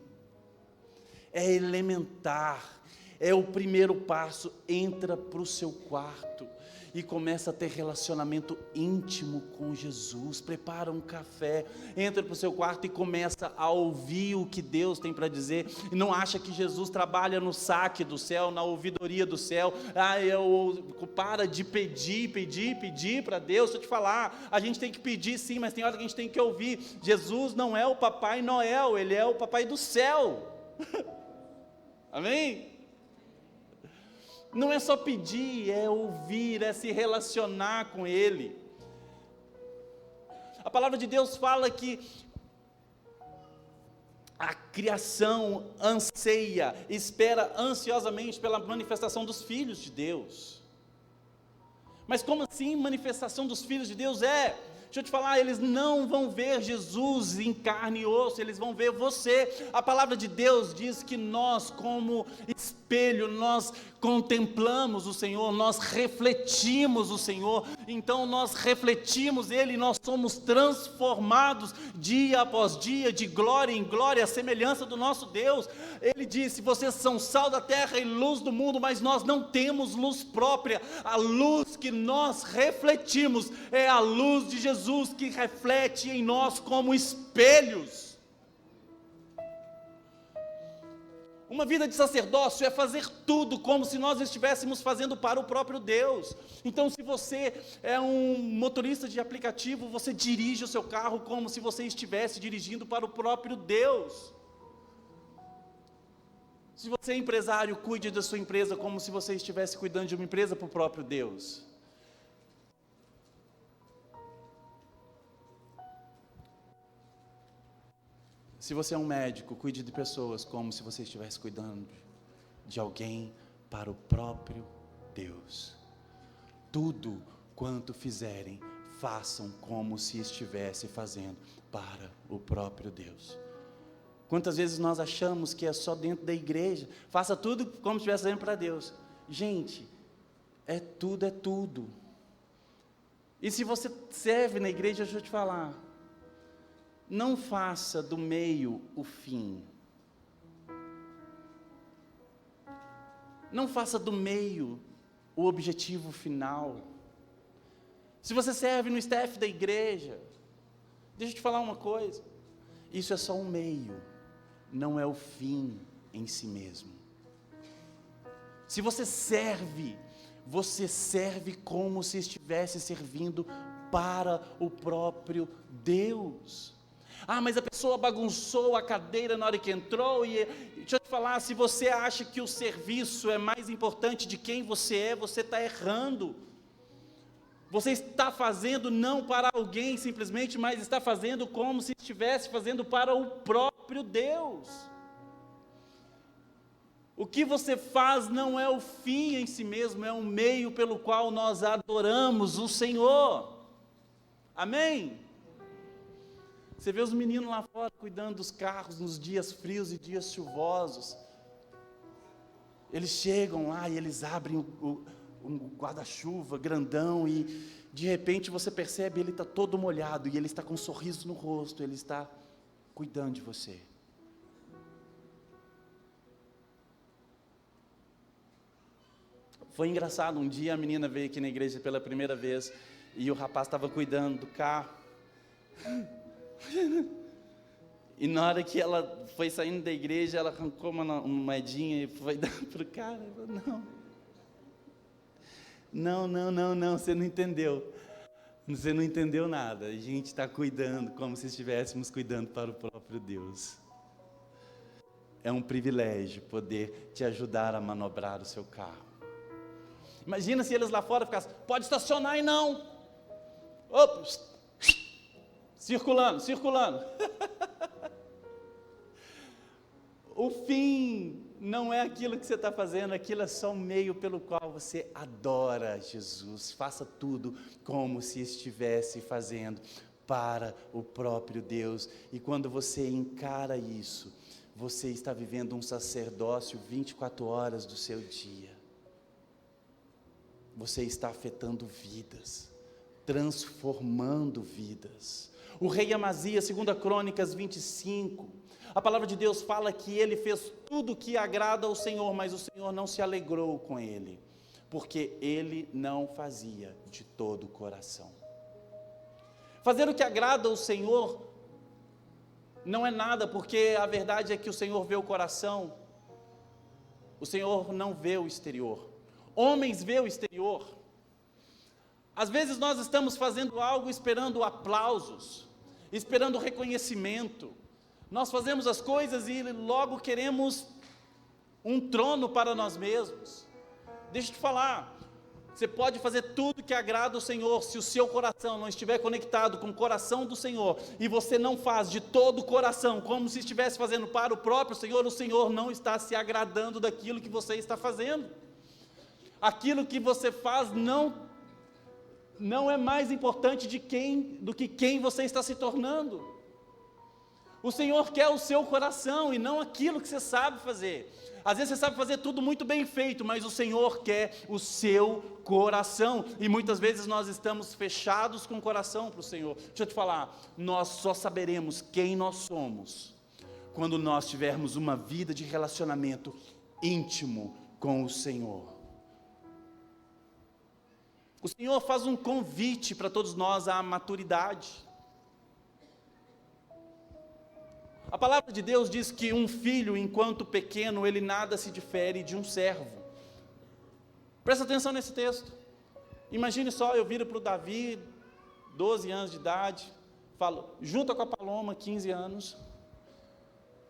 é elementar, é o primeiro passo. Entra para o seu quarto e começa a ter relacionamento íntimo com Jesus. Prepara um café, entra para o seu quarto e começa a ouvir o que Deus tem para dizer. E não acha que Jesus trabalha no saque do céu, na ouvidoria do céu. Para de pedir para Deus. Deixa eu te falar, a gente tem que pedir sim, mas tem hora que a gente tem que ouvir. Jesus não é o Papai Noel, Ele é o Papai do céu. Amém? Não é só pedir, é ouvir, é se relacionar com Ele. A palavra de Deus fala que a criação anseia, espera ansiosamente pela manifestação dos filhos de Deus. Mas como assim manifestação dos filhos de Deus? Deixa eu te falar, eles não vão ver Jesus em carne e osso, eles vão ver você. A palavra de Deus diz que nós, como espelho, nós contemplamos o Senhor, nós refletimos o Senhor, então nós refletimos Ele, nós somos transformados dia após dia, de glória em glória, à semelhança do nosso Deus. Ele disse: vocês são sal da terra e luz do mundo, mas nós não temos luz própria. A luz que nós refletimos é a luz de Jesus, que reflete em nós como espelhos. Uma vida de sacerdócio é fazer tudo como se nós estivéssemos fazendo para o próprio Deus. Então, se você é um motorista de aplicativo, você dirige o seu carro como se você estivesse dirigindo para o próprio Deus. Se você é empresário, cuide da sua empresa como se você estivesse cuidando de uma empresa para o próprio Deus. Se você é um médico, cuide de pessoas como se você estivesse cuidando de alguém para o próprio Deus. Tudo quanto fizerem, façam como se estivesse fazendo para o próprio Deus. Quantas vezes nós achamos que é só dentro da igreja? Faça tudo como se estivesse fazendo para Deus. Gente, é tudo. E se você serve na igreja, deixa eu te falar, não faça do meio o fim. Não faça do meio o objetivo final. Se você serve no staff da igreja, deixa eu te falar uma coisa, isso é só um meio, não é o fim em si mesmo. Se você serve como se estivesse servindo para o próprio Deus. Mas a pessoa bagunçou a cadeira na hora que entrou, e deixa eu te falar, se você acha que o serviço é mais importante de quem você é, você está errando. Você está fazendo não para alguém simplesmente, mas está fazendo como se estivesse fazendo para o próprio Deus. O que você faz não é o fim em si mesmo, é um meio pelo qual nós adoramos o Senhor. Amém? Você vê os meninos lá fora cuidando dos carros nos dias frios e dias chuvosos. Eles chegam lá e eles abrem um guarda-chuva grandão e de repente você percebe, ele está todo molhado e ele está com um sorriso no rosto, ele está cuidando de você. Foi engraçado, um dia a menina veio aqui na igreja pela primeira vez e o rapaz estava cuidando do carro. E na hora que ela foi saindo da igreja, ela arrancou uma moedinha e foi dar para o cara. Não, você não entendeu. Você não entendeu nada. A gente está cuidando como se estivéssemos cuidando para o próprio Deus. É um privilégio poder te ajudar a manobrar o seu carro. Imagina se eles lá fora ficassem: pode estacionar aí não. Ops. Circulando. O fim não é aquilo que você está fazendo, aquilo é só um meio pelo qual você adora Jesus. Faça tudo como se estivesse fazendo para o próprio Deus. E quando você encara isso, você está vivendo um sacerdócio 24 horas do seu dia. Você está afetando vidas, transformando vidas. O rei Amazias, 2 Crônicas 25, a palavra de Deus fala que ele fez tudo o que agrada ao Senhor, mas o Senhor não se alegrou com ele, porque ele não fazia de todo o coração. Fazer o que agrada ao Senhor não é nada, porque a verdade é que o Senhor vê o coração, o Senhor não vê o exterior. Homens vê o exterior. Às vezes nós estamos fazendo algo esperando aplausos, esperando reconhecimento. Nós fazemos as coisas e logo queremos um trono para nós mesmos. Deixa eu te falar, você pode fazer tudo que agrada o Senhor, se o seu coração não estiver conectado com o coração do Senhor, e você não faz de todo o coração, como se estivesse fazendo para o próprio Senhor, o Senhor não está se agradando daquilo que você está fazendo. Aquilo que você faz não é mais importante do que quem você está se tornando. O Senhor quer o seu coração e não aquilo que você sabe fazer. Às vezes você sabe fazer tudo muito bem feito, mas o Senhor quer o seu coração. E muitas vezes nós estamos fechados com o coração para o Senhor. Deixa eu te falar, nós só saberemos quem nós somos quando nós tivermos uma vida de relacionamento íntimo com o Senhor. O Senhor faz um convite para todos nós à maturidade. A palavra de Deus diz que um filho, enquanto pequeno, ele nada se difere de um servo. Presta atenção nesse texto. Imagine só, eu viro para o Davi, 12 anos de idade, falo, junta com a Paloma, 15 anos,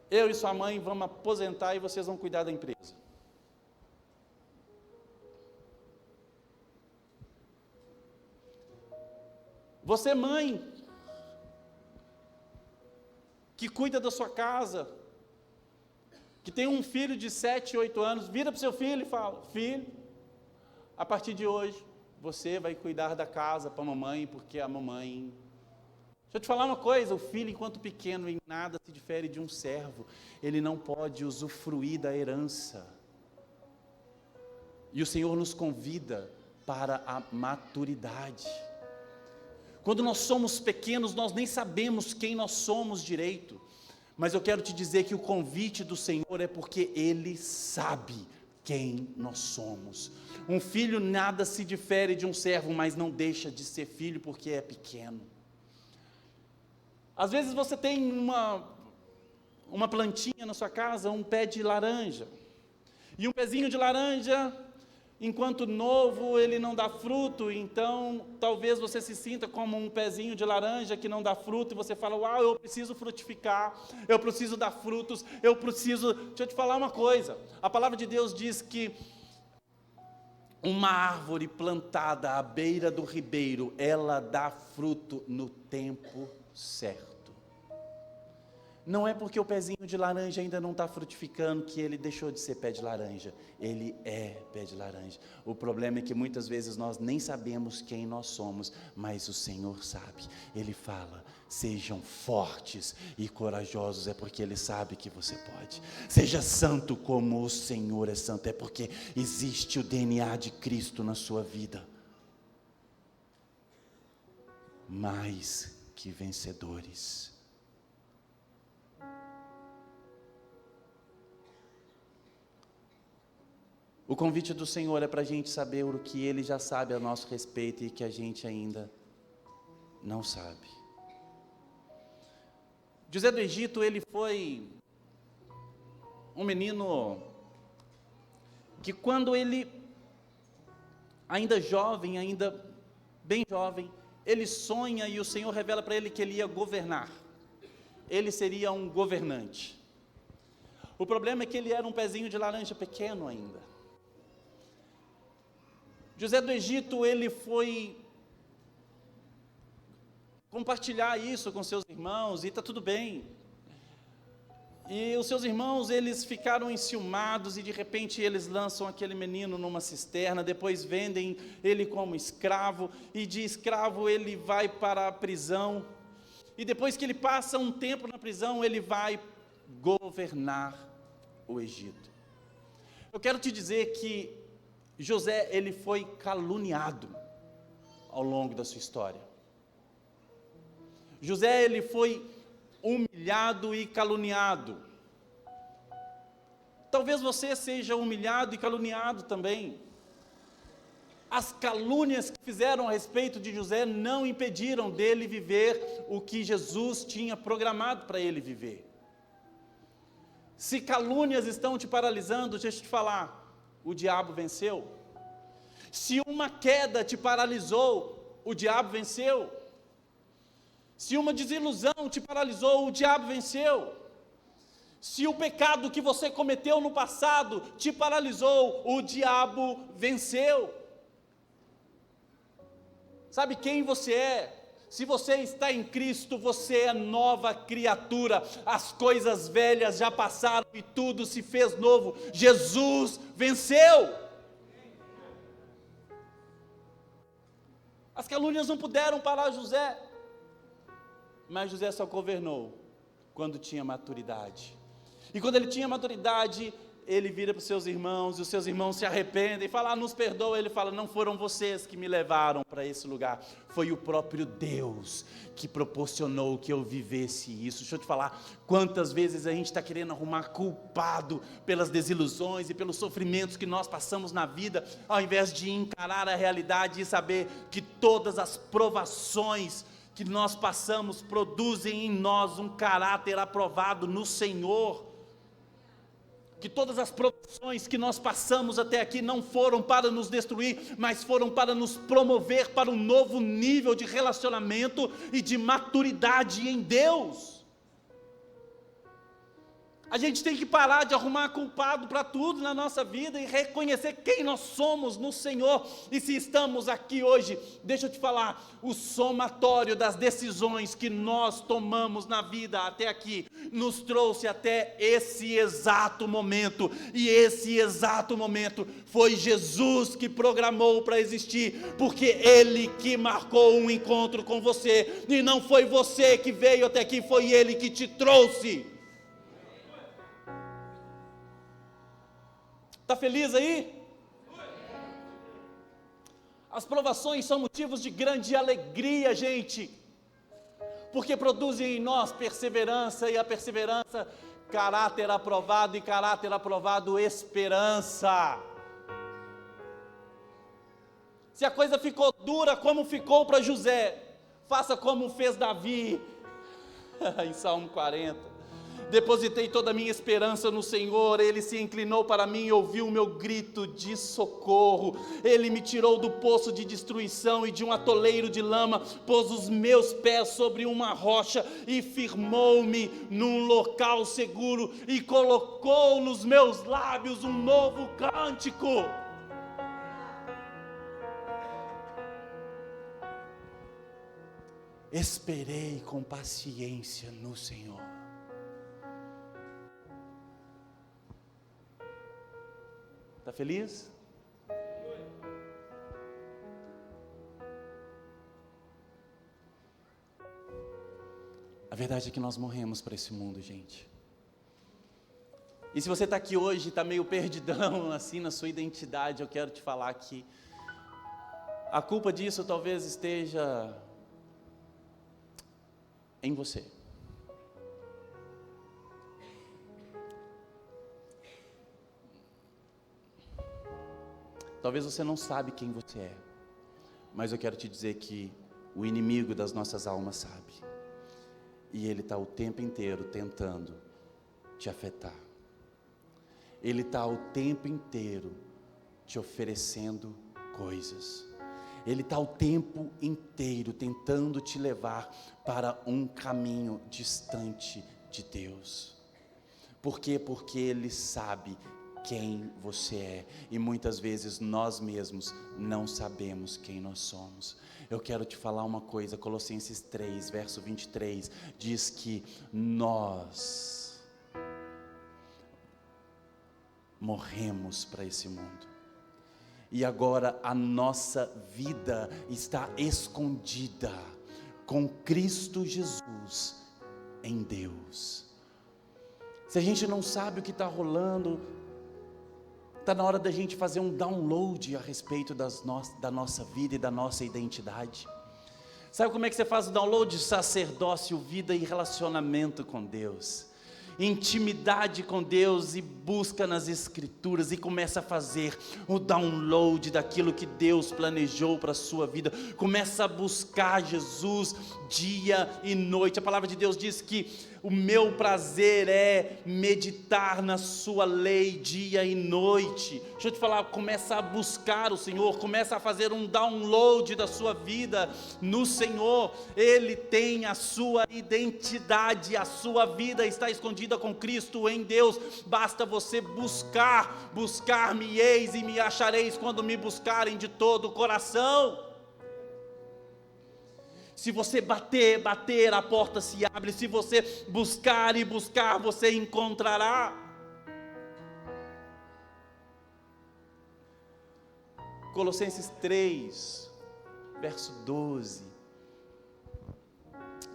eu e sua mãe vamos aposentar e vocês vão cuidar da empresa. Você, mãe, que cuida da sua casa, que tem um filho de 7, 8 anos, vira para o seu filho e fala, filho, a partir de hoje, você vai cuidar da casa para a mamãe, porque a mamãe... Deixa eu te falar uma coisa, o filho, enquanto pequeno, em nada se difere de um servo, ele não pode usufruir da herança. E o Senhor nos convida para a maturidade. Quando nós somos pequenos, nós nem sabemos quem nós somos direito. Mas eu quero te dizer que o convite do Senhor é porque Ele sabe quem nós somos. Um filho nada se difere de um servo, mas não deixa de ser filho porque é pequeno. Às vezes você tem uma plantinha na sua casa, um pé de laranja. E um pezinho de laranja... Enquanto novo, ele não dá fruto, então talvez você se sinta como um pezinho de laranja que não dá fruto, e você fala, uau, eu preciso frutificar, eu preciso dar frutos, Deixa eu te falar uma coisa, a palavra de Deus diz que uma árvore plantada à beira do ribeiro, ela dá fruto no tempo certo. Não é porque o pezinho de laranja ainda não está frutificando que ele deixou de ser pé de laranja. Ele é pé de laranja. O problema é que muitas vezes nós nem sabemos quem nós somos, mas o Senhor sabe. Ele fala, sejam fortes e corajosos, é porque Ele sabe que você pode. Seja santo como o Senhor é santo, é porque existe o DNA de Cristo na sua vida. Mais que vencedores. O convite do Senhor é para a gente saber o que Ele já sabe a nosso respeito e que a gente ainda não sabe. José do Egito, ele foi um menino que quando ele, ainda jovem, ainda bem jovem, ele sonha e o Senhor revela para ele que ele ia governar. Ele seria um governante. O problema é que ele era um pezinho de laranja pequeno ainda. José do Egito, ele foi compartilhar isso com seus irmãos, e está tudo bem. E os seus irmãos, eles ficaram enciumados, e de repente eles lançam aquele menino numa cisterna, depois vendem ele como escravo, e de escravo ele vai para a prisão, e depois que ele passa um tempo na prisão, ele vai governar o Egito. Eu quero te dizer que José, ele foi caluniado ao longo da sua história. José, ele foi humilhado e caluniado. Talvez você seja humilhado e caluniado também. As calúnias que fizeram a respeito de José não impediram dele viver o que Jesus tinha programado para ele viver. Se calúnias estão te paralisando, deixa eu te falar, o diabo venceu. Se uma queda te paralisou, o diabo venceu. Se uma desilusão te paralisou, o diabo venceu. Se o pecado que você cometeu no passado te paralisou, o diabo venceu. Sabe quem você é? Se você está em Cristo, você é nova criatura. As coisas velhas já passaram e tudo se fez novo. Jesus venceu. As calúnias não puderam parar José, mas José só governou quando tinha maturidade. E quando ele tinha maturidade, ele vira para os seus irmãos, e os seus irmãos se arrependem, e falam, nos perdoa. Ele fala, não foram vocês que me levaram para esse lugar, foi o próprio Deus que proporcionou que eu vivesse isso. Deixa eu te falar, quantas vezes a gente está querendo arrumar culpado pelas desilusões e pelos sofrimentos que nós passamos na vida, ao invés de encarar a realidade e saber que todas as provações que nós passamos produzem em nós um caráter aprovado no Senhor. Que todas as provações que nós passamos até aqui não foram para nos destruir, mas foram para nos promover para um novo nível de relacionamento e de maturidade em Deus. A gente tem que parar de arrumar culpado para tudo na nossa vida e reconhecer quem nós somos no Senhor. E se estamos aqui hoje, deixa eu te falar, o somatório das decisões que nós tomamos na vida até aqui, nos trouxe até esse exato momento. E esse exato momento foi Jesus que programou para existir, porque Ele que marcou um encontro com você, e não foi você que veio até aqui, foi Ele que te trouxe. Está feliz aí? As provações são motivos de grande alegria, gente, porque produzem em nós perseverança, e a perseverança, caráter aprovado, e caráter aprovado, esperança. Se a coisa ficou dura como ficou para José, faça como fez Davi, em Salmo 40. Depositei toda a minha esperança no Senhor, Ele se inclinou para mim e ouviu o meu grito de socorro. Ele me tirou do poço de destruição e de um atoleiro de lama, pôs os meus pés sobre uma rocha e firmou-me num local seguro, e colocou nos meus lábios um novo cântico. Esperei com paciência no Senhor. Está feliz? A verdade é que nós morremos para esse mundo, gente. E se você está aqui hoje, está meio perdidão assim na sua identidade, eu quero te falar que a culpa disso talvez esteja em você. Talvez você não sabe quem você é, mas eu quero te dizer que o inimigo das nossas almas sabe, e ele está o tempo inteiro tentando te afetar, ele está o tempo inteiro te oferecendo coisas, ele está o tempo inteiro tentando te levar para um caminho distante de Deus. Por quê? Porque ele sabe quem você é, e muitas vezes nós mesmos não sabemos quem nós somos. Eu quero te falar uma coisa, Colossenses 3, verso 23, diz que nós morremos para esse mundo, e agora a nossa vida está escondida com Cristo Jesus em Deus. Se a gente não sabe o que está rolando, está na hora da gente fazer um download a respeito da nossa vida e da nossa identidade. Sabe como é que você faz o download? Sacerdócio, vida e relacionamento com Deus, intimidade com Deus, e busca nas Escrituras e começa a fazer o download daquilo que Deus planejou para a sua vida. Começa a buscar Jesus dia e noite. A palavra de Deus diz que O meu prazer é meditar na sua lei dia e noite. Deixa eu te falar, começa a buscar o Senhor, começa a fazer um download da sua vida no Senhor. Ele tem a sua identidade, a sua vida está escondida com Cristo em Deus. Basta você buscar, buscar-me-eis e me achareis quando me buscarem de todo o coração. Se você bater, bater, a porta se abre. Se você buscar e buscar, você encontrará. Colossenses 3, verso 12.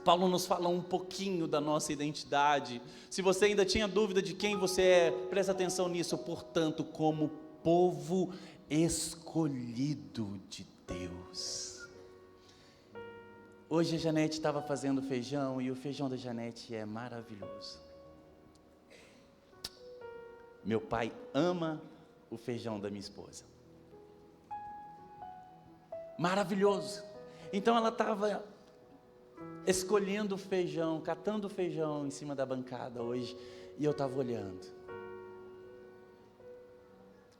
Paulo nos fala um pouquinho da nossa identidade. Se você ainda tinha dúvida de quem você é, presta atenção nisso. Portanto, como povo escolhido de Deus. Hoje a Janete estava fazendo feijão e o feijão da Janete é maravilhoso. Meu pai ama o feijão da minha esposa. Maravilhoso. Então ela estava escolhendo feijão, catando feijão em cima da bancada hoje e eu estava olhando.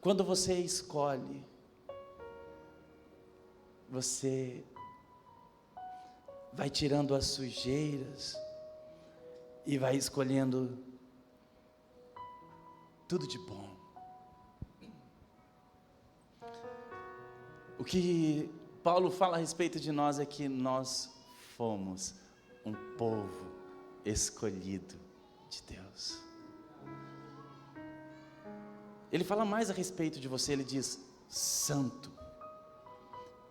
Quando você escolhe, você vai tirando as sujeiras e vai escolhendo tudo de bom. O que Paulo fala a respeito de nós é que nós fomos um povo escolhido de Deus. Ele fala mais a respeito de você, ele diz santo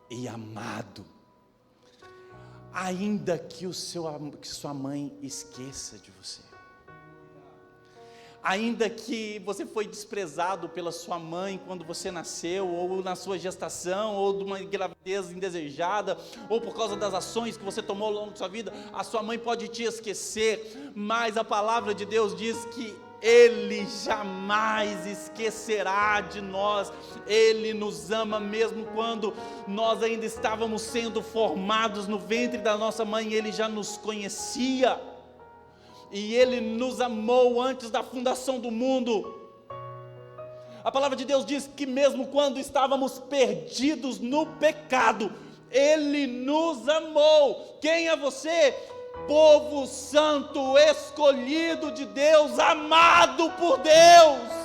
e amado. Ainda que sua mãe esqueça de você, ainda que você foi desprezado pela sua mãe quando você nasceu, ou na sua gestação, ou de uma gravidez indesejada, ou por causa das ações que você tomou ao longo da sua vida, a sua mãe pode te esquecer, mas a palavra de Deus diz que Ele jamais esquecerá de nós. Ele nos ama mesmo quando nós ainda estávamos sendo formados no ventre da nossa mãe. Ele já nos conhecia e Ele nos amou antes da fundação do mundo. A palavra de Deus diz que mesmo quando estávamos perdidos no pecado, Ele nos amou. Quem é você? Povo santo, escolhido de Deus, amado por Deus.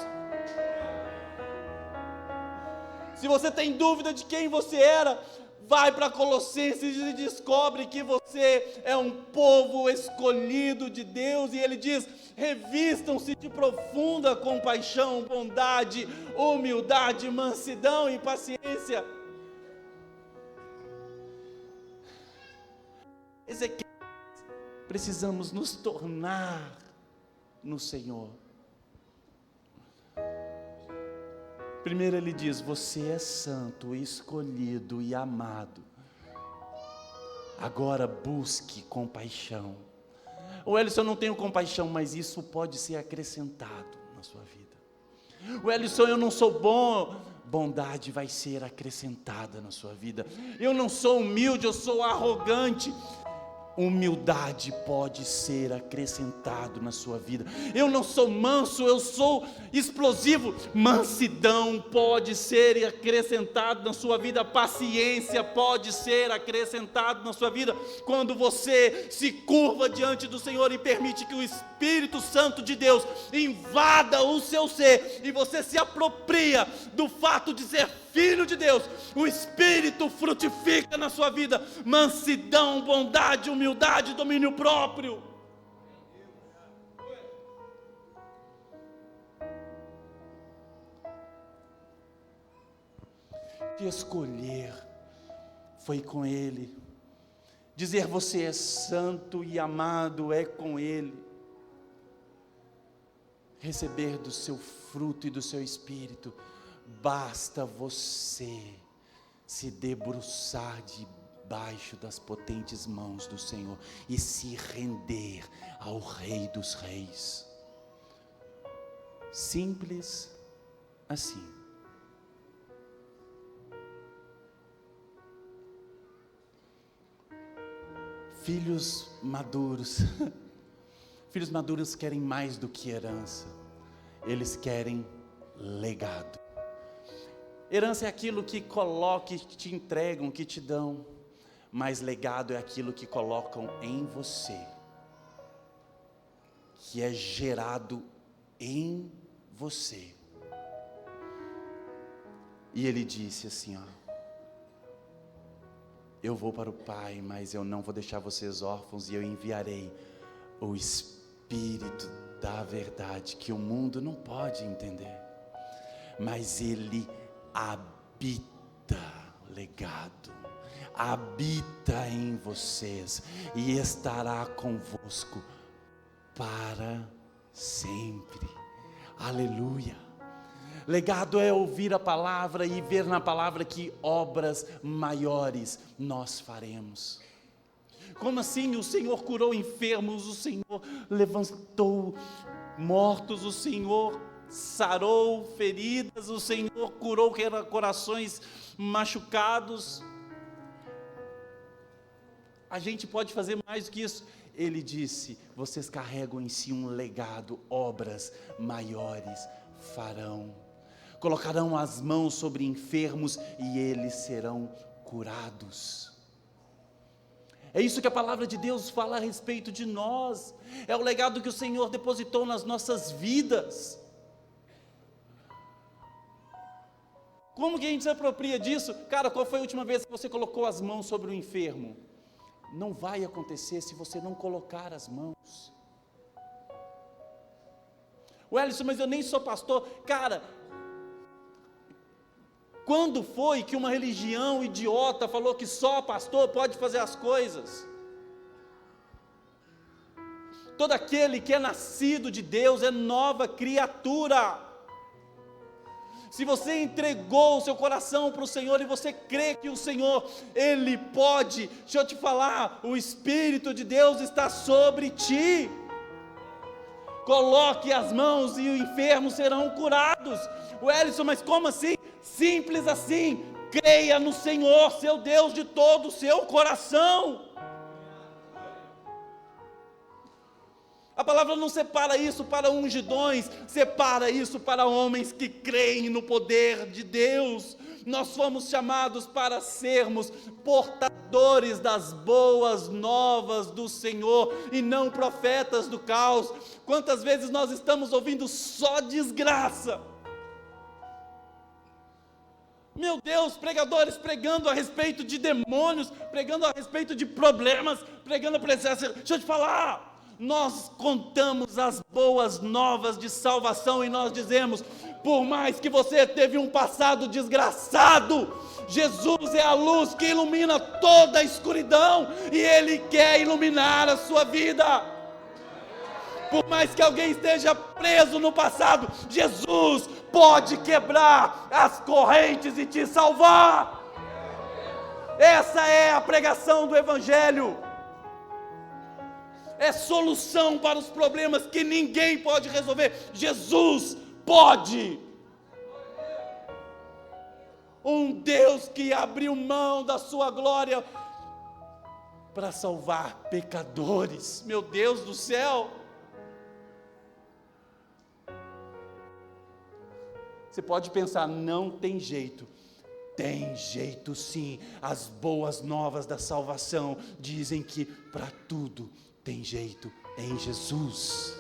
Se você tem dúvida de quem você era, vai para Colossenses e descobre que você é um povo escolhido de Deus. E ele diz: revistam-se de profunda compaixão, bondade, humildade, mansidão e paciência. Ezequiel, precisamos nos tornar no Senhor. Primeiro ele diz: você é santo, escolhido e amado. Agora busque compaixão. O Ellison, eu não tenho compaixão, mas isso pode ser acrescentado na sua vida. O Ellison, eu não sou bom, bondade vai ser acrescentada na sua vida. Eu não sou humilde, eu sou arrogante. Humildade pode ser acrescentado na sua vida. Eu não sou manso, eu sou explosivo. Mansidão pode ser acrescentado na sua vida. Paciência pode ser acrescentado na sua vida. Quando você se curva diante do Senhor e permite que o Espírito Santo de Deus invada o seu ser, e você se apropria do fato de ser filho de Deus, o Espírito frutifica na sua vida mansidão, bondade, humildade, domínio próprio. De escolher foi com Ele, dizer você é santo e amado é com Ele, receber do seu fruto e do seu Espírito. Basta você se debruçar debaixo das potentes mãos do Senhor e se render ao Rei dos Reis. Simples assim. Filhos maduros, Filhos maduros querem mais do que herança, eles querem legado. Herança é aquilo que colocam, que te entregam, que te dão, mas legado é aquilo que colocam em você, que é gerado em você. E ele disse assim, eu vou para o Pai, mas eu não vou deixar vocês órfãos, e eu enviarei o Espírito da verdade, que o mundo não pode entender, mas ele habita, legado, habita em vocês, e estará convosco para sempre. Aleluia. Legado é ouvir a palavra e ver na palavra que obras maiores nós faremos. Como assim? O Senhor curou enfermos, o Senhor levantou mortos, o Senhor sarou feridas, o Senhor curou corações machucados. A gente pode fazer mais do que isso. Ele disse, vocês carregam em si um legado, obras maiores farão. Colocarão as mãos sobre enfermos e eles serão curados. É isso que a palavra de Deus fala a respeito de nós. É o legado que o Senhor depositou nas nossas vidas. Como que a gente se apropria disso? Cara, qual foi a última vez que você colocou as mãos sobre o enfermo? Não vai acontecer se você não colocar as mãos. Wellington, mas eu nem sou pastor. Cara, quando foi que uma religião idiota falou que só pastor pode fazer as coisas? Todo aquele que é nascido de Deus é nova criatura. Se você entregou o seu coração para o Senhor e você crê que o Senhor, Ele pode, deixa eu te falar, o Espírito de Deus está sobre ti. Coloque as mãos e os enfermos serão curados. Wellington, mas como assim? Simples assim, creia no Senhor, seu Deus, de todo o seu coração. A palavra não separa isso para ungidões, separa isso para homens que creem no poder de Deus. Nós fomos chamados para sermos portadores das boas novas do Senhor e não profetas do caos. Quantas vezes nós estamos ouvindo só desgraça? Meu Deus, pregadores pregando a respeito de demônios, pregando a respeito de problemas, pregando a presença. Deixa eu te falar. Nós contamos as boas novas de salvação e nós dizemos, por mais que você teve um passado desgraçado, Jesus é a luz que ilumina toda a escuridão e Ele quer iluminar a sua vida. Por mais que alguém esteja preso no passado, Jesus pode quebrar as correntes e te salvar. Essa é a pregação do Evangelho. É solução para os problemas que ninguém pode resolver. Jesus pode. Um Deus que abriu mão da sua glória para salvar pecadores. Meu Deus do céu. Você pode pensar, não tem jeito. Tem jeito sim. As boas novas da salvação dizem que para tudo tem jeito em Jesus.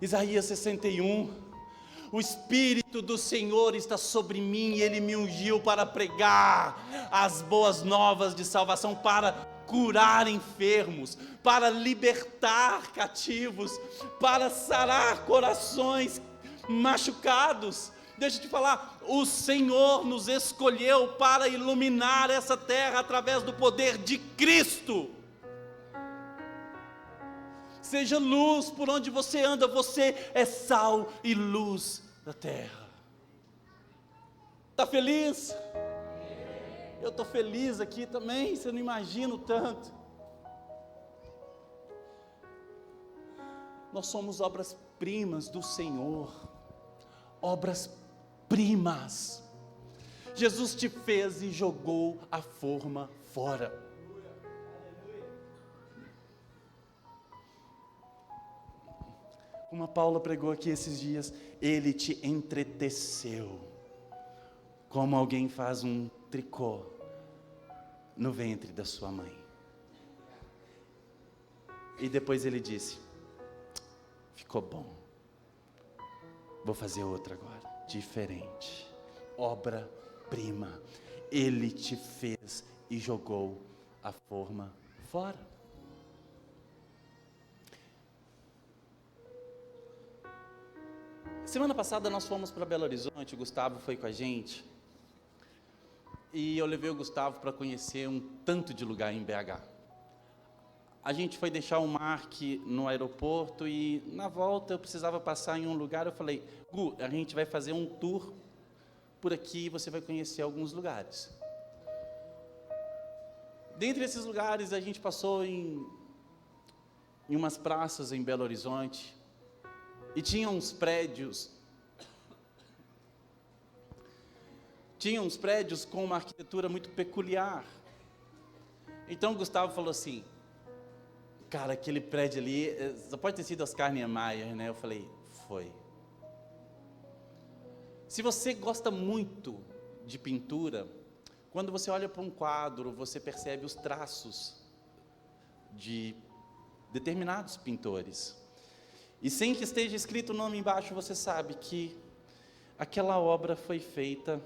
Isaías 61, o Espírito do Senhor está sobre mim e Ele me ungiu para pregar as boas novas de salvação, para curar enfermos, para libertar cativos, para sarar corações machucados. Deixa eu te falar, o Senhor nos escolheu para iluminar essa terra através do poder de Cristo. Seja luz por onde você anda, você é sal e luz da terra. Está feliz? Eu estou feliz aqui também, você não imagina o tanto. Nós somos obras-primas do Senhor, obras-primas. Jesus te fez e jogou a forma fora. Como a Paula pregou aqui esses dias, Ele te entreteceu, como alguém faz um tricô no ventre da sua mãe. E depois Ele disse: ficou bom, vou fazer outra agora, diferente, obra-prima. Ele te fez e jogou a forma fora. Semana passada nós fomos para Belo Horizonte, o Gustavo foi com a gente, e eu levei o Gustavo para conhecer um tanto de lugar em BH. A gente foi deixar o Mark no aeroporto e na volta eu precisava passar em um lugar, eu falei: Gu, a gente vai fazer um tour por aqui e você vai conhecer alguns lugares. Dentre esses lugares a gente passou em umas praças em Belo Horizonte, e tinha uns prédios com uma arquitetura muito peculiar. Então o Gustavo falou assim: cara, aquele prédio ali, só pode ter sido Oscar Niemeyer, né? Eu falei: foi. Se você gosta muito de pintura, quando você olha para um quadro, você percebe os traços de determinados pintores. E sem que esteja escrito o nome embaixo, você sabe que aquela obra foi feita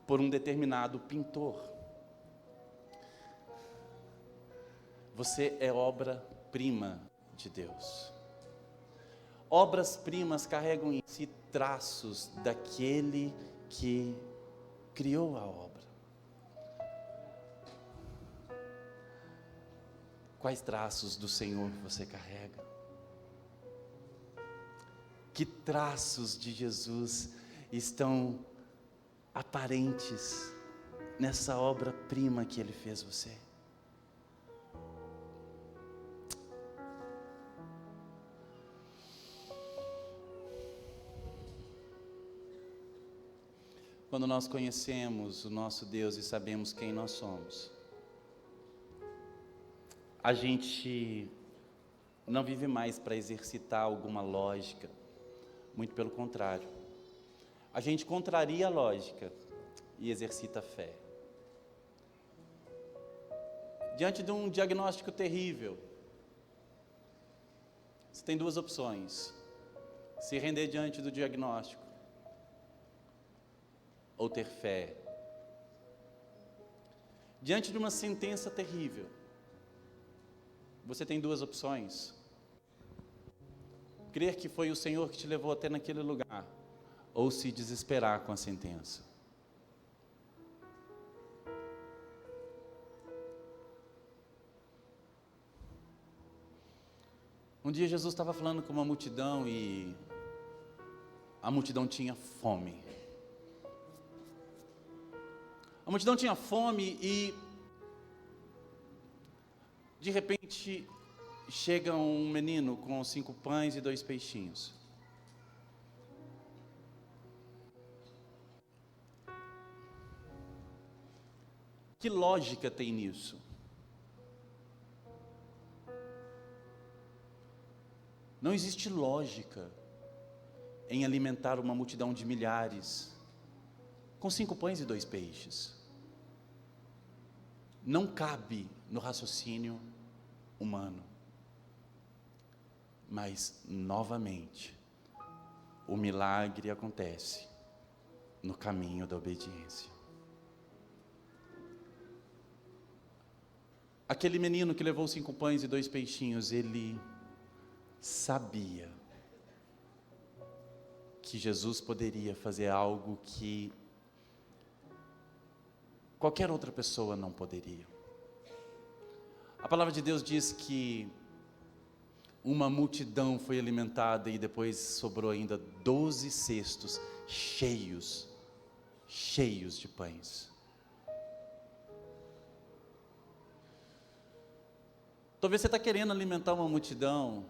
por um determinado pintor. Você é obra-prima de Deus. Obras-primas carregam em si traços daquele que criou a obra. Quais traços do Senhor você carrega? Que traços de Jesus estão aparentes nessa obra-prima que Ele fez você? Quando nós conhecemos o nosso Deus e sabemos quem nós somos, a gente não vive mais para exercitar alguma lógica. Muito pelo contrário, a gente contraria a lógica e exercita a fé. Diante de um diagnóstico terrível, você tem duas opções: se render diante do diagnóstico ou ter fé. Diante de uma sentença terrível, você tem duas opções: crer que foi o Senhor que te levou até naquele lugar, ou se desesperar com a sentença. Um dia Jesus estava falando com uma multidão e a multidão tinha fome. A multidão tinha fome e de repente chega um menino com 5 pães e 2 peixinhos. Que lógica tem nisso? Não existe lógica em alimentar uma multidão de milhares com 5 pães e 2 peixes. Não cabe no raciocínio humano. Mas, novamente, o milagre acontece no caminho da obediência. Aquele menino que levou 5 pães e 2 peixinhos, ele sabia que Jesus poderia fazer algo que qualquer outra pessoa não poderia. A palavra de Deus diz que uma multidão foi alimentada e depois sobrou ainda 12 cestos cheios de pães. Talvez você está querendo alimentar uma multidão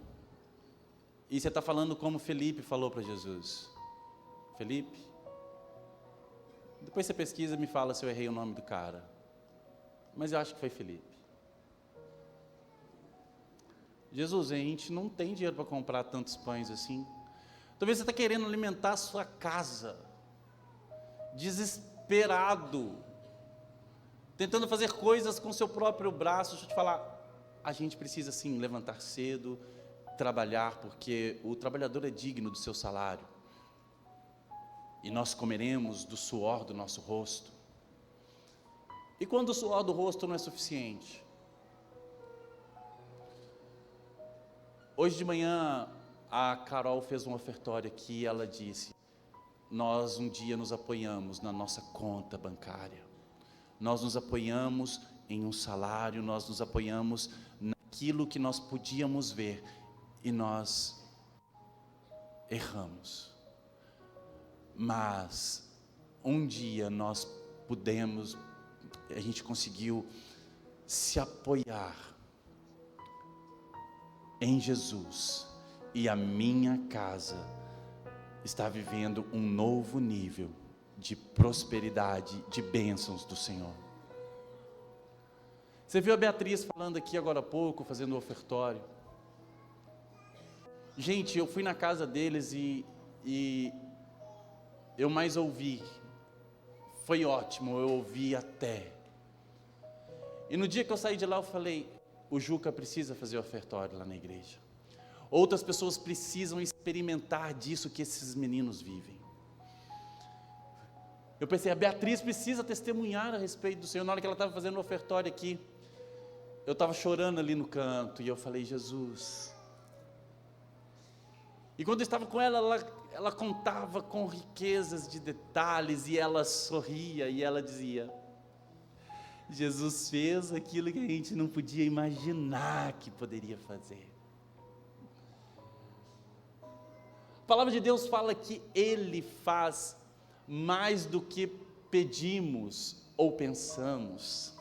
e você está falando como Felipe falou para Jesus. Felipe, depois você pesquisa e me fala se eu errei o nome do cara, mas eu acho que foi Felipe. Jesus, a gente não tem dinheiro para comprar tantos pães assim. Talvez você está querendo alimentar a sua casa, desesperado, tentando fazer coisas com seu próprio braço. Deixa eu te falar, a gente precisa sim levantar cedo, trabalhar, porque o trabalhador é digno do seu salário. E nós comeremos do suor do nosso rosto. E quando o suor do rosto não é suficiente? Hoje de manhã, a Carol fez um ofertório aqui e ela disse: nós um dia nos apoiamos na nossa conta bancária, nós nos apoiamos em um salário, nós nos apoiamos naquilo que nós podíamos ver, e nós erramos. Mas um dia nós pudemos, a gente conseguiu se apoiar em Jesus, e a minha casa está vivendo um novo nível de prosperidade, de bênçãos do Senhor. Você viu a Beatriz falando aqui agora há pouco, fazendo o ofertório. Gente, eu fui na casa deles e eu mais ouvi. Foi ótimo, eu ouvi até. E no dia que eu saí de lá, eu falei: o Juca precisa fazer ofertório lá na igreja. Outras pessoas precisam experimentar disso que esses meninos vivem. Eu pensei, a Beatriz precisa testemunhar a respeito do Senhor. Na hora que ela estava fazendo o ofertório aqui, eu estava chorando ali no canto, e eu falei: Jesus. E quando eu estava com ela contava com riquezas de detalhes, e ela sorria, e ela dizia: Jesus fez aquilo que a gente não podia imaginar que poderia fazer. A palavra de Deus fala que Ele faz mais do que pedimos ou pensamos.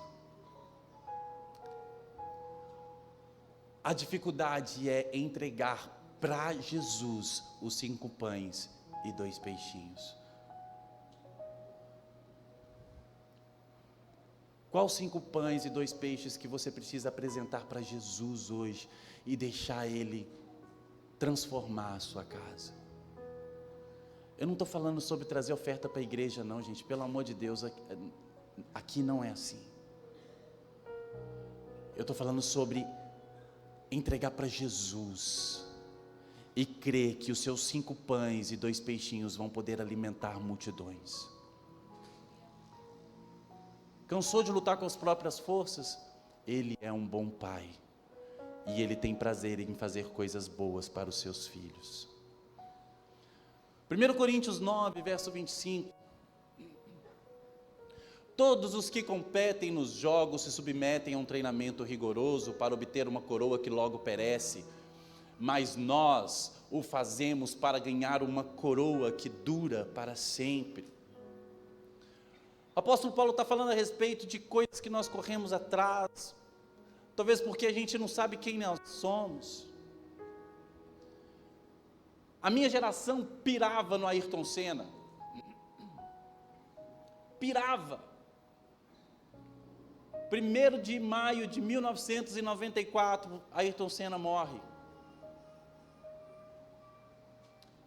A dificuldade é entregar para Jesus os 5 pães e 2 peixinhos. Quais 5 pães e 2 peixes que você precisa apresentar para Jesus hoje e deixar Ele transformar a sua casa? Eu não estou falando sobre trazer oferta para a igreja não, gente, pelo amor de Deus, aqui não é assim. Eu estou falando sobre entregar para Jesus e crer que os seus 5 pães e 2 peixinhos vão poder alimentar multidões. Cansou de lutar com as próprias forças? Ele é um bom pai, e Ele tem prazer em fazer coisas boas para os seus filhos. 1 Coríntios 9, verso 25. Todos os que competem nos jogos se submetem a um treinamento rigoroso para obter uma coroa que logo perece, mas nós o fazemos para ganhar uma coroa que dura para sempre. O apóstolo Paulo está falando a respeito de coisas que nós corremos atrás, talvez porque a gente não sabe quem nós somos. A minha geração pirava no Ayrton Senna. Pirava. 1º de maio de 1994, Ayrton Senna morre.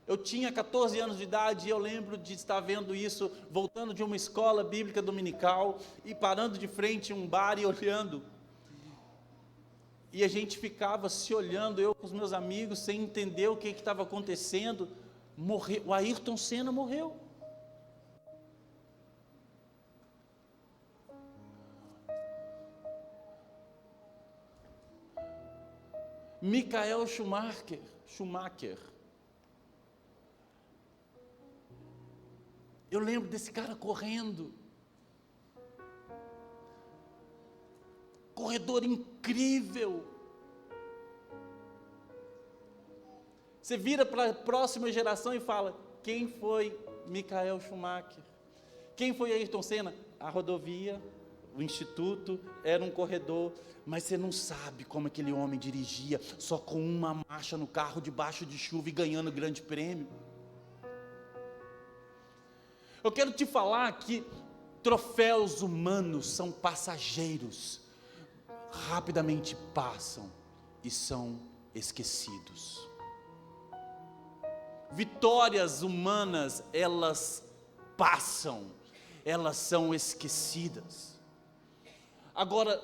Eu tinha 14 anos de idade e eu lembro de estar vendo isso, voltando de uma escola bíblica dominical e parando de frente a um bar e olhando. E a gente ficava se olhando, eu com os meus amigos, sem entender o que estava acontecendo. Morreu, o Ayrton Senna morreu. Michael Schumacher. Eu lembro desse cara correndo. Corredor incrível. Você vira para a próxima geração e fala: quem foi Michael Schumacher? Quem foi Ayrton Senna? A rodovia, o instituto, era um corredor, mas você não sabe como aquele homem dirigia, só com uma marcha no carro, debaixo de chuva e ganhando grande prêmio. Eu quero te falar que troféus humanos são passageiros, rapidamente passam e são esquecidos. Vitórias humanas, elas passam, elas são esquecidas. Agora,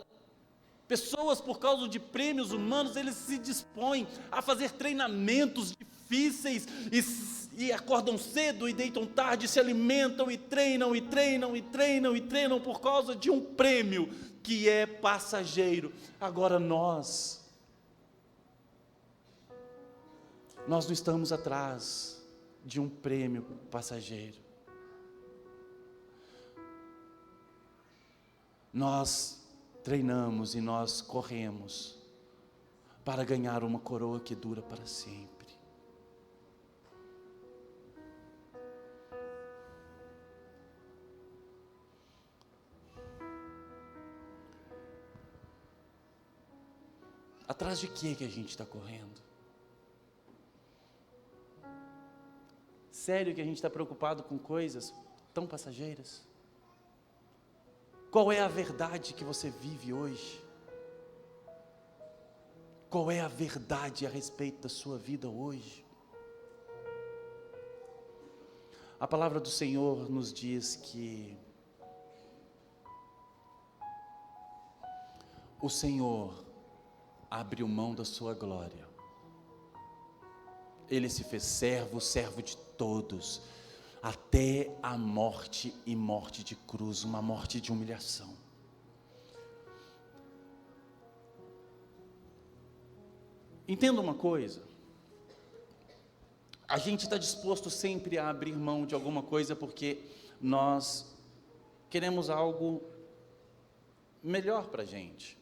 pessoas, por causa de prêmios humanos, eles se dispõem a fazer treinamentos difíceis e acordam cedo e deitam tarde, se alimentam e treinam por causa de um prêmio que é passageiro. Agora nós não estamos atrás de um prêmio passageiro. Nós treinamos e nós corremos para ganhar uma coroa que dura para sempre. Atrás de que a gente está correndo? Sério que a gente está preocupado com coisas tão passageiras? Qual é a verdade que você vive hoje? Qual é a verdade a respeito da sua vida hoje? A palavra do Senhor nos diz que o Senhor abriu mão da sua glória. Ele se fez servo de todos, até a morte e morte de cruz, uma morte de humilhação. Entenda uma coisa, a gente está disposto sempre a abrir mão de alguma coisa porque nós queremos algo melhor para a gente.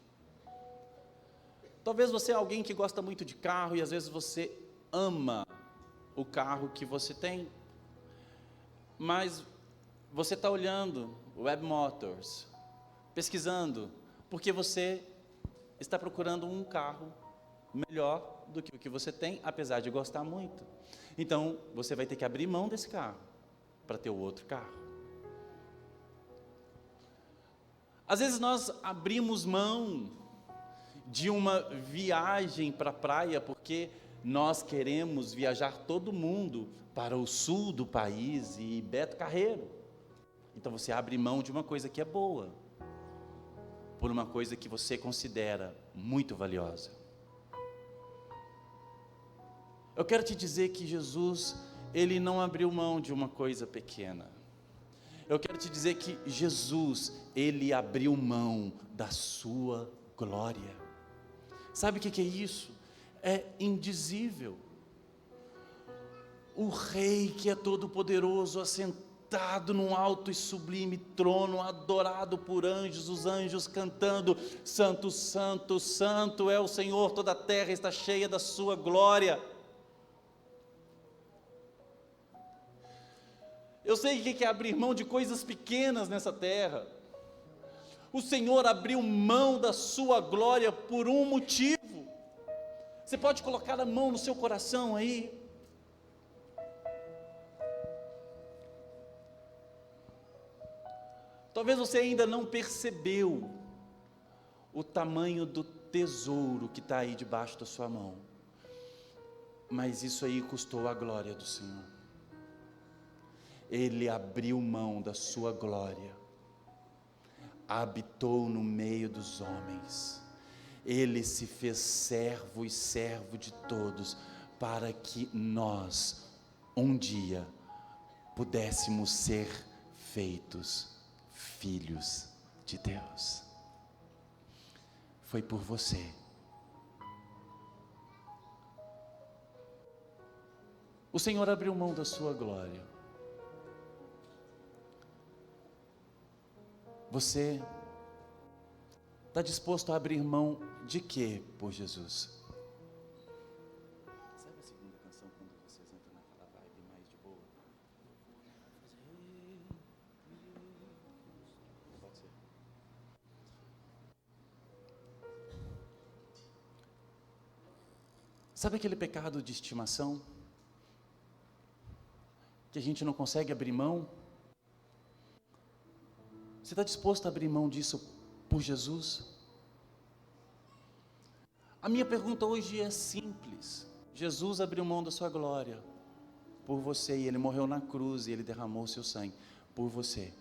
Talvez você é alguém que gosta muito de carro e às vezes você ama o carro que você tem, mas você está olhando Web Motors, pesquisando, porque você está procurando um carro melhor do que o que você tem, apesar de gostar muito. Então, você vai ter que abrir mão desse carro para ter o outro carro. Às vezes nós abrimos mão de uma viagem para a praia, porque nós queremos viajar todo mundo para o sul do país e Beto Carreiro. Então você abre mão de uma coisa que é boa, por uma coisa que você considera muito valiosa. Eu quero te dizer que Jesus, Ele não abriu mão de uma coisa pequena. Eu quero te dizer que Jesus, Ele abriu mão da sua glória. Sabe o que é isso? É indizível. O Rei que é todo poderoso, assentado num alto e sublime trono, adorado por anjos, os anjos cantando: Santo, Santo, Santo é o Senhor, toda a terra está cheia da sua glória. Eu sei o que é abrir mão de coisas pequenas nessa terra. O Senhor abriu mão da sua glória por um motivo. Você pode colocar a mão no seu coração aí. Talvez você ainda não percebeu o tamanho do tesouro que está aí debaixo da sua mão, mas isso aí custou a glória do Senhor. Ele abriu mão da sua glória, habitou no meio dos homens, Ele se fez servo e servo de todos, para que nós, um dia, pudéssemos ser feitos filhos de Deus. Foi por você. O Senhor abriu mão da sua glória. Você está disposto a abrir mão de quê por Jesus? Sabe a segunda canção quando vocês entram naquela vibe mais de boa? Pode ser. Sabe aquele pecado de estimação? Que a gente não consegue abrir mão? Você está disposto a abrir mão disso por Jesus? A minha pergunta hoje é simples. Jesus abriu mão da sua glória por você, e Ele morreu na cruz, e Ele derramou o seu sangue por você.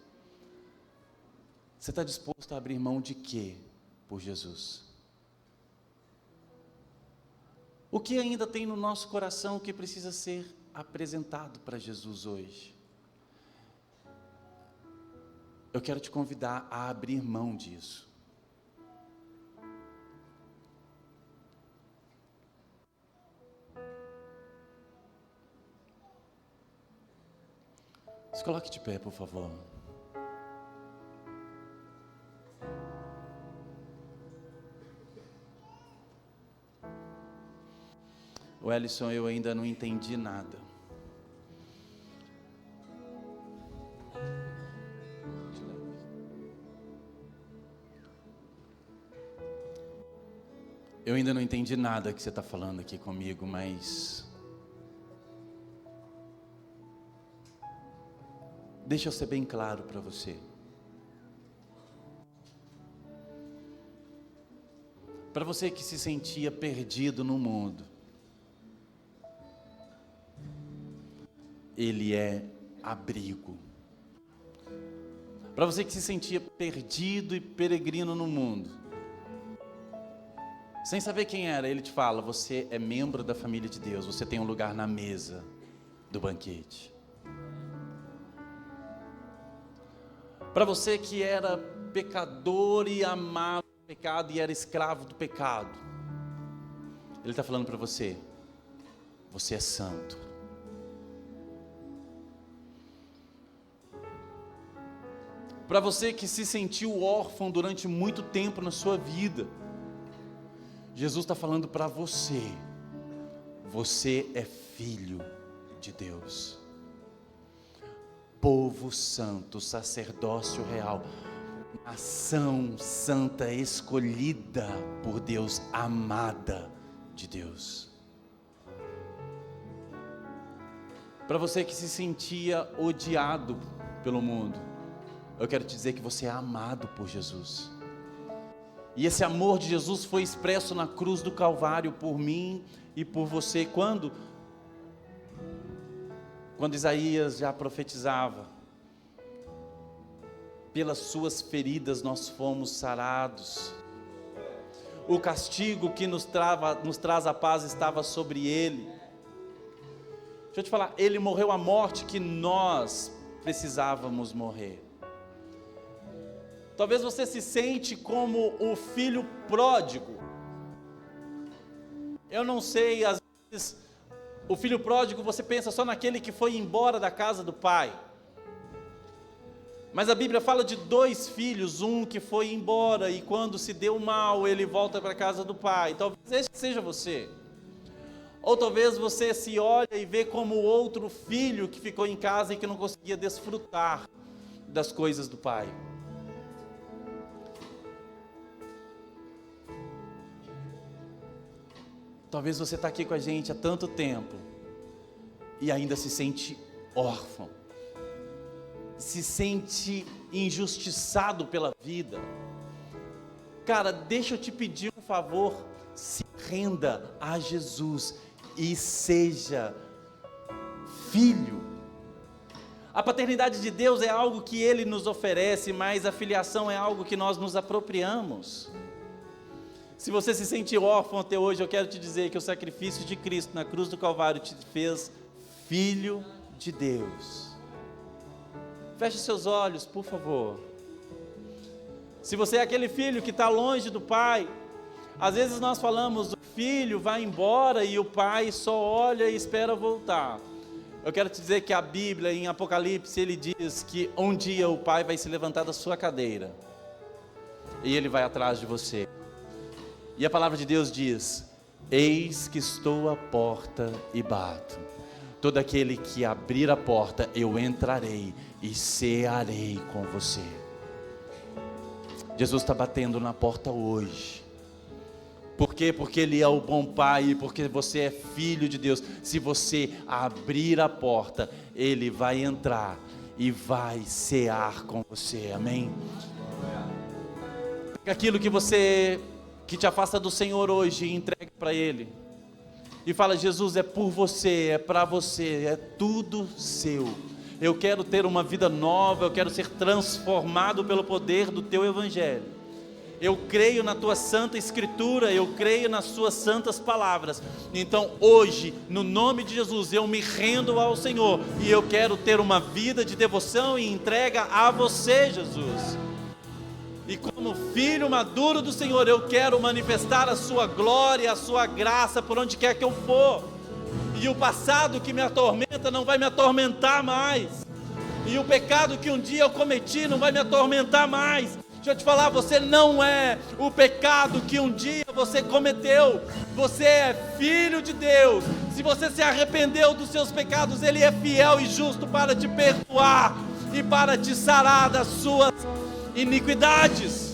Você está disposto a abrir mão de quê por Jesus? O que ainda tem no nosso coração que precisa ser apresentado para Jesus hoje? Eu quero te convidar a abrir mão disso. Se coloque de pé, por favor. Wellington, eu ainda não entendi nada. Eu ainda não entendi nada que você está falando aqui comigo, mas deixa eu ser bem claro para você. Para você que se sentia perdido no mundo, Ele é abrigo. Para você que se sentia perdido e peregrino no mundo, sem saber quem era, Ele te fala: você é membro da família de Deus, você tem um lugar na mesa do banquete. Para você que era pecador e amava o pecado e era escravo do pecado, Ele está falando para você: você é santo. Para você que se sentiu órfão durante muito tempo na sua vida, Jesus está falando para você: você é filho de Deus. Povo santo, sacerdócio real, nação santa escolhida por Deus, amada de Deus. Para você que se sentia odiado pelo mundo, eu quero te dizer que você é amado por Jesus. E esse amor de Jesus foi expresso na cruz do Calvário por mim e por você. Quando Isaías já profetizava: pelas suas feridas nós fomos sarados. O castigo que nos traz a paz estava sobre ele. Deixa eu te falar, ele morreu a morte que nós precisávamos morrer. Talvez você se sente como o filho pródigo. Eu não sei, às vezes, o filho pródigo, você pensa só naquele que foi embora da casa do pai. Mas a Bíblia fala de 2 filhos, um que foi embora e quando se deu mal, ele volta para a casa do pai. Talvez esse seja você. Ou talvez você se olha e vê como o outro filho que ficou em casa e que não conseguia desfrutar das coisas do pai. Talvez você está aqui com a gente há tanto tempo e ainda se sente órfão, se sente injustiçado pela vida. Cara, deixa eu te pedir um favor: se renda a Jesus e seja filho. A paternidade de Deus é algo que Ele nos oferece, mas a filiação é algo que nós nos apropriamos. Se você se sente órfão até hoje, eu quero te dizer que o sacrifício de Cristo na cruz do Calvário te fez filho de Deus. Feche seus olhos, por favor. Se você é aquele filho que está longe do pai, às vezes nós falamos: o filho vai embora e o pai só olha e espera voltar. Eu quero te dizer que a Bíblia, em Apocalipse, ele diz que um dia o pai vai se levantar da sua cadeira e ele vai atrás de você. E a palavra de Deus diz: eis que estou à porta e bato. Todo aquele que abrir a porta, eu entrarei e cearei com você. Jesus está batendo na porta hoje. Por quê? Porque Ele é o bom Pai, porque você é filho de Deus. Se você abrir a porta, Ele vai entrar e vai cear com você, amém? Aquilo que você que te afasta do Senhor hoje, e entregue para Ele. E fala: Jesus, é por você, é para você, é tudo seu. Eu quero ter uma vida nova, eu quero ser transformado pelo poder do Teu Evangelho. Eu creio na Tua Santa Escritura, eu creio nas Suas santas palavras. Então hoje, no nome de Jesus, eu me rendo ao Senhor, e eu quero ter uma vida de devoção e entrega a você, Jesus. E como filho maduro do Senhor, eu quero manifestar a Sua glória, a Sua graça, por onde quer que eu for. E o passado que me atormenta não vai me atormentar mais. E o pecado que um dia eu cometi não vai me atormentar mais. Deixa eu te falar, você não é o pecado que um dia você cometeu. Você é filho de Deus. Se você se arrependeu dos seus pecados, Ele é fiel e justo para te perdoar e para te sarar das suas iniquidades.